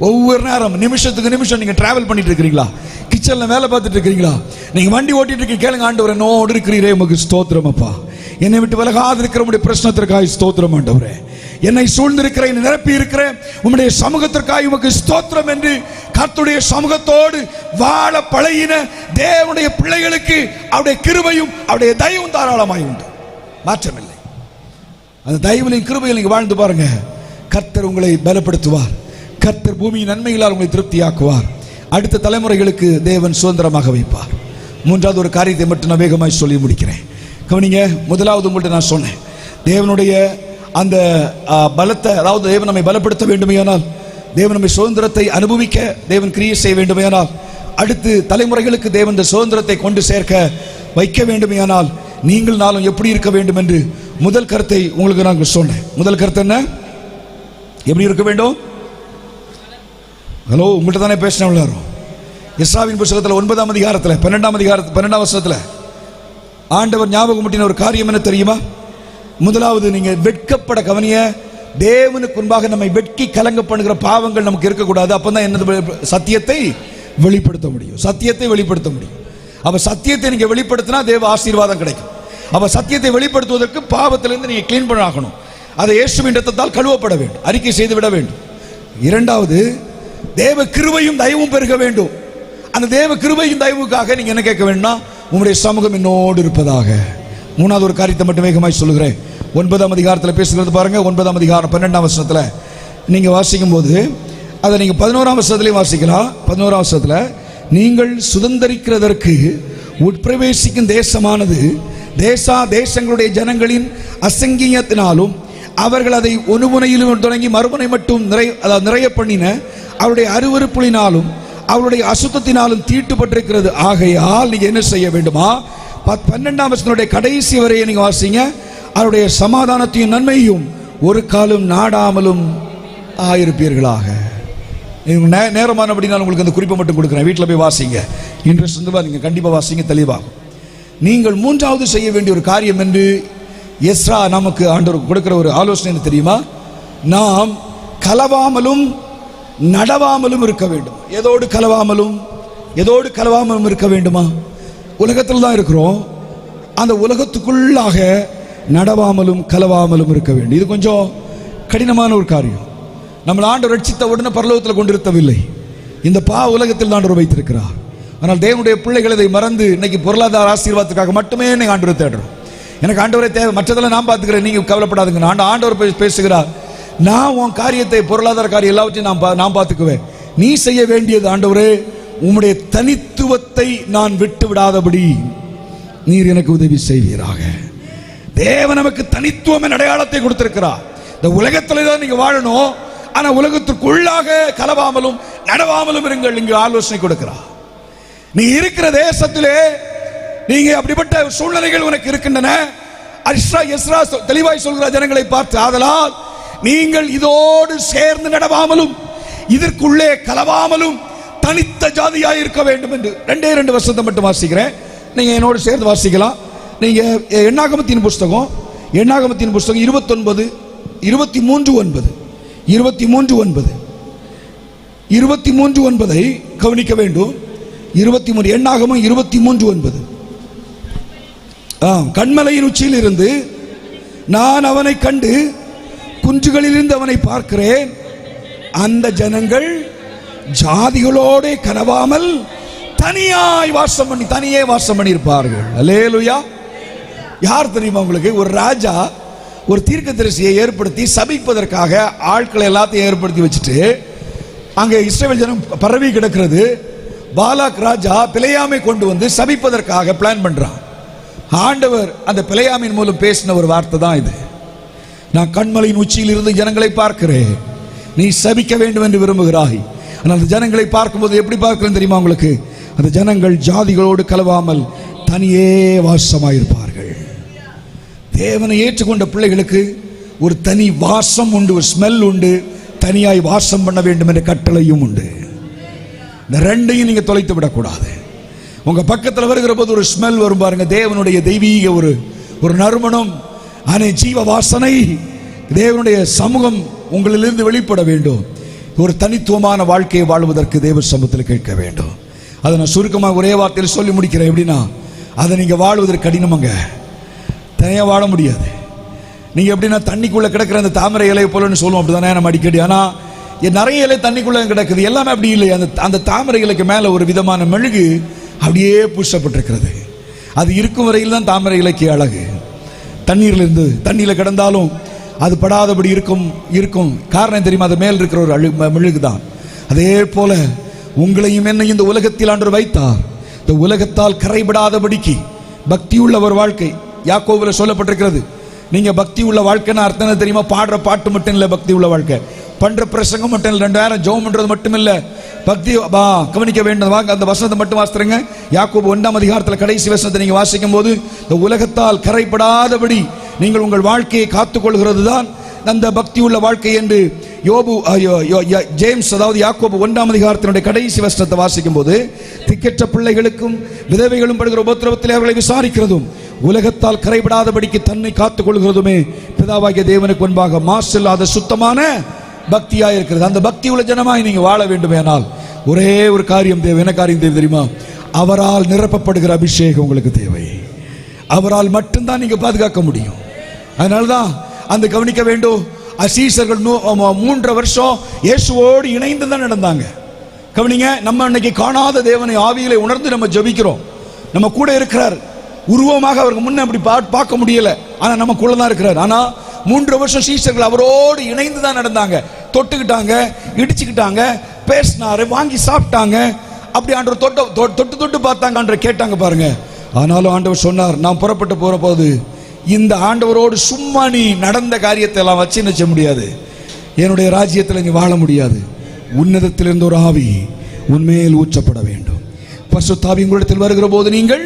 ஒவ்வொரு நேரம் நிமிஷத்துக்கு நிமிஷம் நீங்க டிராவல் பண்ணிட்டு இருக்கிறீங்களா? கிச்சன்ல வேலை பார்த்துட்டு இருக்கிறீங்களா? நீங்க வண்டி ஓட்டிட்டு இருக்கீங்க, கேளுங்க, ஆண்டவரே என்னோடு இருக்கிறீரே உமக்கு ஸ்தோத்திரம் அப்பா. என்னை விட்டு விலகாது இருக்கிற உடைய பிரச்சனத்திற்காக ஸ்தோத்திரம் ஆண்டவரே. என்னை சூழ்ந்திருக்கிற என்னை நிரப்பி இருக்கிற உம்முடைய சமூகத்திற்காக உமக்கு ஸ்தோத்திரம் என்று கர்த்தருடைய சமூகத்தோடு வாழ பழகின தேவனுடைய பிள்ளைகளுக்கு அவருடைய கிருபையும் அவருடைய தயவும் தாராளமாய் உண்டு, மாற்றமில்லை. அந்த தயவிலையும் கிருபையில் நீங்க வாழ்ந்து பாருங்க. கர்த்தர் உங்களை பலப்படுத்துவார். கர்த்தர் பூமியின் நன்மைகளால் உங்களை திருப்தியாக்குவார். அடுத்த தலைமுறைகளுக்கு தேவன் சுதந்திரமாக வைப்பார். மூன்றாவது ஒரு காரியத்தை மட்டும் நான் வேகமாய் சொல்லி முடிக்கிறேன். கவனிங்க. முதலாவது உங்கள்கிட்ட நான் சொன்னேன், தேவனுடைய அந்த பலத்தை, அதாவது தேவன் நம்மை பலப்படுத்த வேண்டுமையானால், தேவன் நம்மை சுதந்திரத்தை அனுபவிக்க தேவன் கிரியை செய்ய வேண்டுமையானால், அடுத்து தலைமுறைகளுக்கு தேவன் இந்த சுதந்திரத்தை கொண்டு சேர்க்க வைக்க வேண்டுமையானால் நீங்கள் நாளும் எப்படி இருக்க வேண்டும் என்று முதல் கருத்தை உங்களுக்கு நான் சொன்னேன். முதல் கருத்து என்ன? எப்படி இருக்க வேண்டும்? ஹலோ, உங்கள்கிட்ட தானே பேசினேன் எல்லாரும். எஸ்ராவின் புத்தகத்தில் 9ஆம் அதிகாரத்தில் 12ஆம் வசனத்தில் ஆண்டவர் ஞாபகம் முட்டின ஒரு காரியம் என்ன தெரியுமா? முதலாவது, நீங்க வெட்கப்பட கவனிய, தேவனுக்கு முன்பாக நம்மை வெட்கி கலங்க பண்ணுகிற பாவங்கள் நமக்கு இருக்கக்கூடாது. அப்பதான் என்ன? சத்தியத்தை வெளிப்படுத்த முடியும். சத்தியத்தை வெளிப்படுத்த முடியும். அப்ப சத்தியத்தை நீங்க வெளிப்படுத்தினா தேவ ஆசீர்வாதம் கிடைக்கும். அப்ப சத்தியத்தை வெளிப்படுத்துவதற்கு பாவத்திலிருந்து நீங்க கிளீன் பண்ண ஆகணும். அதை இயேசுவின் இரத்தத்தால் கழுவப்பட வேண்டும், அறிக்கை செய்து விட வேண்டும். இரண்டாவது, தேவ கிருபையும் தயவும் பெருக வேண்டும். அந்த தேவ கிருபையும் தயவுக்காக நீங்க என்ன கேட்க வேண்டும்னா, உங்களுடைய சமூகம் என்னோடு இருப்பதாக. மூணாவது ஒரு காரியத்தை மட்டும் வேகமாய் சொல்லுகிறேன். 9ஆம் அதிகாரத்தில் பேசுகிறது பாருங்க. 9ஆம் அதிகாரம் 12ஆம் வசனத்தில் நீங்க வாசிக்கும் போது அதை நீங்க 11ஆம் வசனத்திலையும் வாசிக்கலாம். 11ஆம் வசனத்தில், நீங்கள் சுதந்தரிக்கிறதற்கு உட்பிரவேசிக்கும் தேசமானது தேசங்களுடைய ஜனங்களின் அசங்கியத்தினாலும் அவர்கள் அதை ஒரு முனையிலும் தொடங்கி மறுமுனை மட்டும் நிறைய பண்ணின அவருடைய அருவருப்புகளினாலும் அவருடைய அசுத்தத்தினாலும் தீட்டுப்பட்டிருக்கிறது. ஆகையால் நீங்க என்ன செய்ய வேண்டுமா? 12ஆம் வசனத்துடைய கடைசி வரையை நீங்க வாசிங்க. அவருடைய சமாதானத்தையும் நன்மையும் ஒரு காலம் நாடாமலும் ஆயிருப்பீர்களாக. நேரமானபடினால் உங்களுக்கு அந்த குறிப்பை மட்டும் கொடுக்குறேன். வீட்டில் போய் வாசிங்க. இன்ட்ரெஸ்ட் வந்து நீங்க கண்டிப்பாக வாசிங்க, தெளிவாகும். நீங்கள் மூன்றாவது செய்ய வேண்டிய ஒரு காரியம் என்று எஸ்ரா நமக்கு ஆண்டவர் கொடுக்கிற ஒரு ஆலோசனை தெரியுமா? நாம் கலவாமலும் நடவாமலும் இருக்க வேண்டும். எதோடு கலவாமலும் இருக்க வேண்டுமா? உலகத்தில் தான் இருக்கிறோம். அந்த உலகத்துக்குள்ளாக நடவாமலும் கலவாமலும் இருக்க வேண்டும். இது கொஞ்சம் கடினமான ஒரு காரியம். நம்ம ஆண்டவர் ரட்சித்த உடனே பரலோகத்தில் கொண்டிருக்கவில்லை, இந்த உலகத்தில் ஆண்டவர் வைத்திருக்கிறார். ஆனால் தேவனுடைய பிள்ளைகள் இதை மறந்து இன்னைக்கு பொருளாதார ஆசீர்வாதத்துக்காக மட்டுமே நீங்கள் ஆண்டவரை தேடுறோம். எனக்கு ஆண்டவரை தேவை, மற்றதெல்லாம் நான் பார்த்துக்கிறேன், நீங்கள் கவலைப்படாதுங்க. ஆண்டவர் பேசுகிறார், நான் உன் காரியத்தை, பொருளாதார காரியம் எல்லாவற்றையும் நான் பார்த்துக்குவேன். நீ செய்ய வேண்டியது, ஆண்டவரே உம்முடைய தனித்துவத்தை நான் விட்டு விடாதபடி நீர் எனக்கு உதவி செய்வீராக. தேவன் நமக்கு தனித்துவம் அடையாளத்தை கொடுத்திருக்கிறார். இந்த உலகத்தில் தான் நீங்க வாழணும், ஆனா உலகத்திற்குள்ளாக கலவாமலும் நடவாமலும் இருங்கள். இங்கு ஆலோசனை கொடுக்கிறார். நீ இருக்கிற தேசத்திலே நீங்க அப்படிப்பட்ட சூழ்நிலைகள் உனக்கு இருக்கின்றன. எஸ்ரா தெளிவாய் சொல்கிற ஜனங்களை பார்த்து, ஆதலால் நீங்கள் இதோடு சேர்ந்து நடவாமலும் இதற்குள்ளே கலவாமலும் தனித்த ஜாதியாய் இருக்க வேண்டும் என்று 2 வருஷத்தை மட்டும் வாசிக்கிறேன். நீங்க என்னோடு சேர்ந்து வாசிக்கலாம். நீங்க எண்ணாகமத்தின் புஸ்தகம் 23:9 கவனிக்க வேண்டும். 23 எண்ணாகமம் 23:9. கண்மலையின் உச்சியில் இருந்து நான் அவனை கண்டு குன்றுகளிலிருந்து அவனை பார்க்கிறேன். அந்த ஜனங்கள் ஜாதிகளோடு கனவாமல் தனியே வாசம் பண்ணி இருப்பார்கள். அல்லேலூயா. யார் தெரியுமா உங்களுக்கு? ஒரு ராஜா ஒரு தீர்க்கதரிசியை ஏற்படுத்தி சபிப்பதற்காக ஆட்களை எல்லாத்தையும் ஏற்படுத்தி வச்சுட்டு அங்கே இஸ்ரவேல் ஜனம் பரவி கிடக்கிறது. பாலாக் ராஜா பிலேயாமை கொண்டு வந்து சபிப்பதற்காக பிளான் பண்றான். ஆண்டவர் அந்த பிலேயாமின் மூலம் பேசின ஒரு வார்த்தை தான் இது. நான் கண்மலையின் உச்சியில் இருந்து ஜனங்களை பார்க்கிறேன், நீ சபிக்க வேண்டும் என்று விரும்புகிறாய். ஆனால் அந்த ஜனங்களை பார்க்கும்போது எப்படி பார்க்கிறேன் தெரியுமா உங்களுக்கு? அந்த ஜனங்கள் ஜாதிகளோடு கலவாமல் தனியே வாசமாயிருப்பார்கள். தேவனை ஏற்றுக்கொண்ட பிள்ளைகளுக்கு ஒரு தனி வாசம் உண்டு, ஒரு ஸ்மெல் உண்டு, தனியாய் வாசம் பண்ண வேண்டும் என்ற கட்டளையும் உண்டு. இந்த ரெண்டையும் நீங்க தொலைத்து விடக்கூடாது. உங்க பக்கத்தில் வருகிற போது ஒரு ஸ்மெல் வரும் பாருங்க, தேவனுடைய தெய்வீக ஒரு நறுமணம், ஜீவ வாசனை, தேவனுடைய சமூகம் உங்களிலிருந்து வெளிப்பட வேண்டும். ஒரு தனித்துவமான வாழ்க்கையை வாழ்வதற்கு தேவ சமூகத்தில் கேட்க வேண்டும். அதை நான் சுருக்கமாக ஒரே வார்த்தையில் சொல்லி முடிக்கிறேன். எப்படின்னா, அதை நீங்க வாழ்வதற்கு கடினமாங்க, தனியாக வாழ முடியாது. நீங்க எப்படின்னா தண்ணிக்குள்ள கிடக்கிற அந்த தாமரை இலையை போலன்னு சொல்லுவோம், அப்படிதானே நம்ம அடிக்கடி. ஆனா நிறைய இலை தண்ணிக்குள்ள கிடக்குது, எல்லாமே அப்படி இல்லை. அந்த தாமரை இலைக்கு மேல ஒரு விதமான மெழுகு அப்படியே பூசப்பட்டிருக்கிறது. அது இருக்கும் வரையில் தான் தாமரை இலைக்கு அழகு. தண்ணீரில் கிடந்தாலும் அது படாதபடி இருக்கும். காரணம் தெரியுமா? அது மேல் இருக்கிற ஒரு மெழுகு தான். அதே போல உங்களையும் என்னையும் இந்த உலகத்தில் ஆண்டவர் வைத்தார், இந்த உலகத்தால் கரைபடாதபடிக்கு பக்தியுள்ள ஒரு வாழ்க்கை. யாக்கோபுல சொல்லப்பட்டிருக்கிறது. நீங்க பக்தி உள்ள வாழ்க்கைன்னு அர்த்தம் என்ன தெரியுமா? பாடுற பாட்டு மட்டும் இல்லை பக்தி உள்ள வாழ்க்கை, பண்ற பிரசங்கம் மட்டும் இல்லை, 2 நேரம் ஜெபம் பண்றது மட்டும் இல்லை. பக்தி கவனிக்க வேண்டும். அந்த வசனத்தை மட்டும் வாசித்துருங்க. யாக்கோபு 1ஆம் அதிகாரத்தில் கடைசி வசனத்தை நீங்க வாசிக்கும் போது, இந்த உலகத்தால் கரைபடாதபடி நீங்கள் உங்கள் வாழ்க்கையை காத்துக்கொள்கிறது தான் அந்த பக்தி உள்ள வாழ்க்கை என்று ஜேம்ஸ், அதாவது யாக்கோபு 1ஆம் அதிகாரத்தினுடைய கடைசி வசனத்தை வாசிக்கும் போது, திக்கற்ற பிள்ளைகளுக்கும் விதவைகளும் படுகிற உபத்திரவத்தில் அவர்களை விசாரிக்கிறதும் உலகத்தால் கரைபடாதபடிக்கு தன்னை காத்துக் கொள்கிறதுமே பிதாவாகிய தேவனுக்கு முன்பாக மாசில்லாத சுத்தமான பக்தியாக இருக்கிறது. அந்த பக்தி உள்ள ஜனமாய் நீங்க வாழ வேண்டும். ஆனால் ஒரே ஒரு காரியம் தேவை. என்ன காரியம் தேவை தெரியுமா? அவரால் நிரப்பப்படுகிற அபிஷேகம் உங்களுக்கு தேவை. அவரால் மட்டும்தான் நீங்க பாதுகாக்க முடியும். அதனால்தான் அந்த கவனிக்க வேண்டும். சீஷர்கள் 3 வருஷம் இயேசுவோடு இணைந்து தான் நடந்தாங்க. கவனிங்க, நம்ம இன்னைக்கு காணாத தேவனை ஆவியிலே உணர்ந்து நம்ம ஜெபிக்கிறோம். நம்ம கூட இருக்கிறார், உருவமாக அவருக்கு முன்ன அப்படி பார்க்க முடியல, ஆனா நமக்குள்ள தான் இருக்கிறார். ஆனா 3 வருஷம் சீஷர்கள் அவரோடு இணைந்து தான் நடந்தாங்க. தொட்டுக்கிட்டாங்க, இடிச்சுக்கிட்டாங்க, பேசினாரு, வாங்கி சாப்பிட்டாங்க. அப்படி ஆண்டவர் தொட்டு பார்த்தாங்க, ஆண்டவர் கேட்டாங்க பாருங்க. ஆனாலும் ஆண்டவர் சொன்னார், நான் புறப்பட்டு போற போது இந்த ஆண்டவரோடு சும்மா நீ நடந்த காரியத்தை எல்லாம் வச்சு நிச்சய முடியாது, என்னுடைய ராஜ்யத்தில் நீ வாழ முடியாது. உன்னதத்திலிருந்து ஒரு ஆவி உண்மையில் ஊற்றப்பட வேண்டும். பரிசுத்த ஆவி உங்களிடத்தில் வருகிற போது நீங்கள்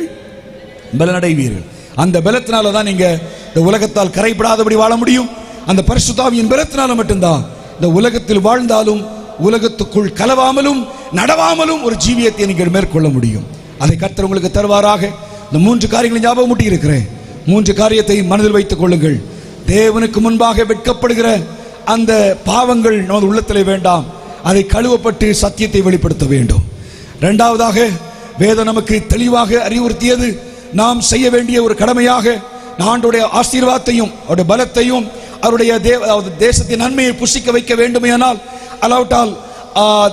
பலனடைவீர்கள். அந்த பலத்தினால தான் நீங்க இந்த உலகத்தால் கரைபடாதபடி வாழ முடியும். அந்த பரிசுத்த ஆவியின் பலத்தினால மட்டும்தான் இந்த உலகத்தில் வாழ்ந்தாலும் உலகத்துக்குள் கலவாமலும் நடவாமலும் ஒரு ஜீவியத்தை நீங்கள் மேற்கொள்ள முடியும். அதை கர்த்தர் உங்களுக்கு தருவாராக. இந்த 3 காரியங்களை ஞாபகம் ஊட்டி இருக்கிறேன். 3 காரியத்தை மனதில் வைத்துக் கொள்ளுங்கள். தேவனுக்கு முன்பாக வெட்கப்படுகிற அந்த பாவங்கள் நமது உள்ளத்திலே வேண்டாம். அதை கழுவப்பட்டு சத்தியத்தை வெளிப்படுத்த வேண்டும். 2வதாக வேதம் நமக்கு தெளிவாக அறிவுறுத்தியது, நாம் செய்ய வேண்டிய ஒரு கடமையாக ஆண்டவருடைய ஆசீர்வாதத்தையும் அவருடைய பலத்தையும் அவருடைய தேசத்தின் நன்மையை புசிக்க வைக்க வேண்டுமையானால், அல்லாவிட்டால்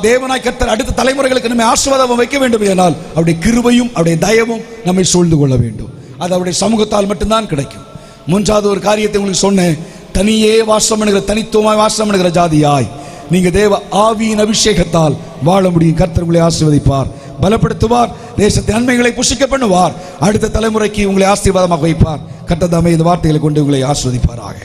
தேவனாய் கர்த்தர் அடுத்த தலைமுறைகளுக்கு நம்மை ஆசீர்வாதம் வைக்க வேண்டுமையானால் அவருடைய கிருபையும் அவருடைய தயவும் நம்மை சூழ்ந்து கொள்ள வேண்டும். அது அவருடைய சமூகத்தால் மட்டும்தான் கிடைக்கும். 3வது ஒரு காரியத்தை உங்களுக்கு சொன்னேன். தனியே வாசம் பண்ணுகிற, தனித்துவமாய் வாசம் பண்ணுகிற ஜாதியாய் நீங்க தேவ ஆவியின் அபிஷேகத்தால் வாழ முடியும். கர்த்தர் உங்களை ஆசீர்வதிப்பார், பலப்படுத்துவார், தேசத்தின் நன்மைகளை புசிக்க பண்ணுவார், அடுத்த தலைமுறைக்கு உங்களை ஆசீர்வாதமாக வைப்பார். கர்த்தர் தாமே இந்த வார்த்தைகளை கொண்டு உங்களை ஆசீர்வதிப்பாராக.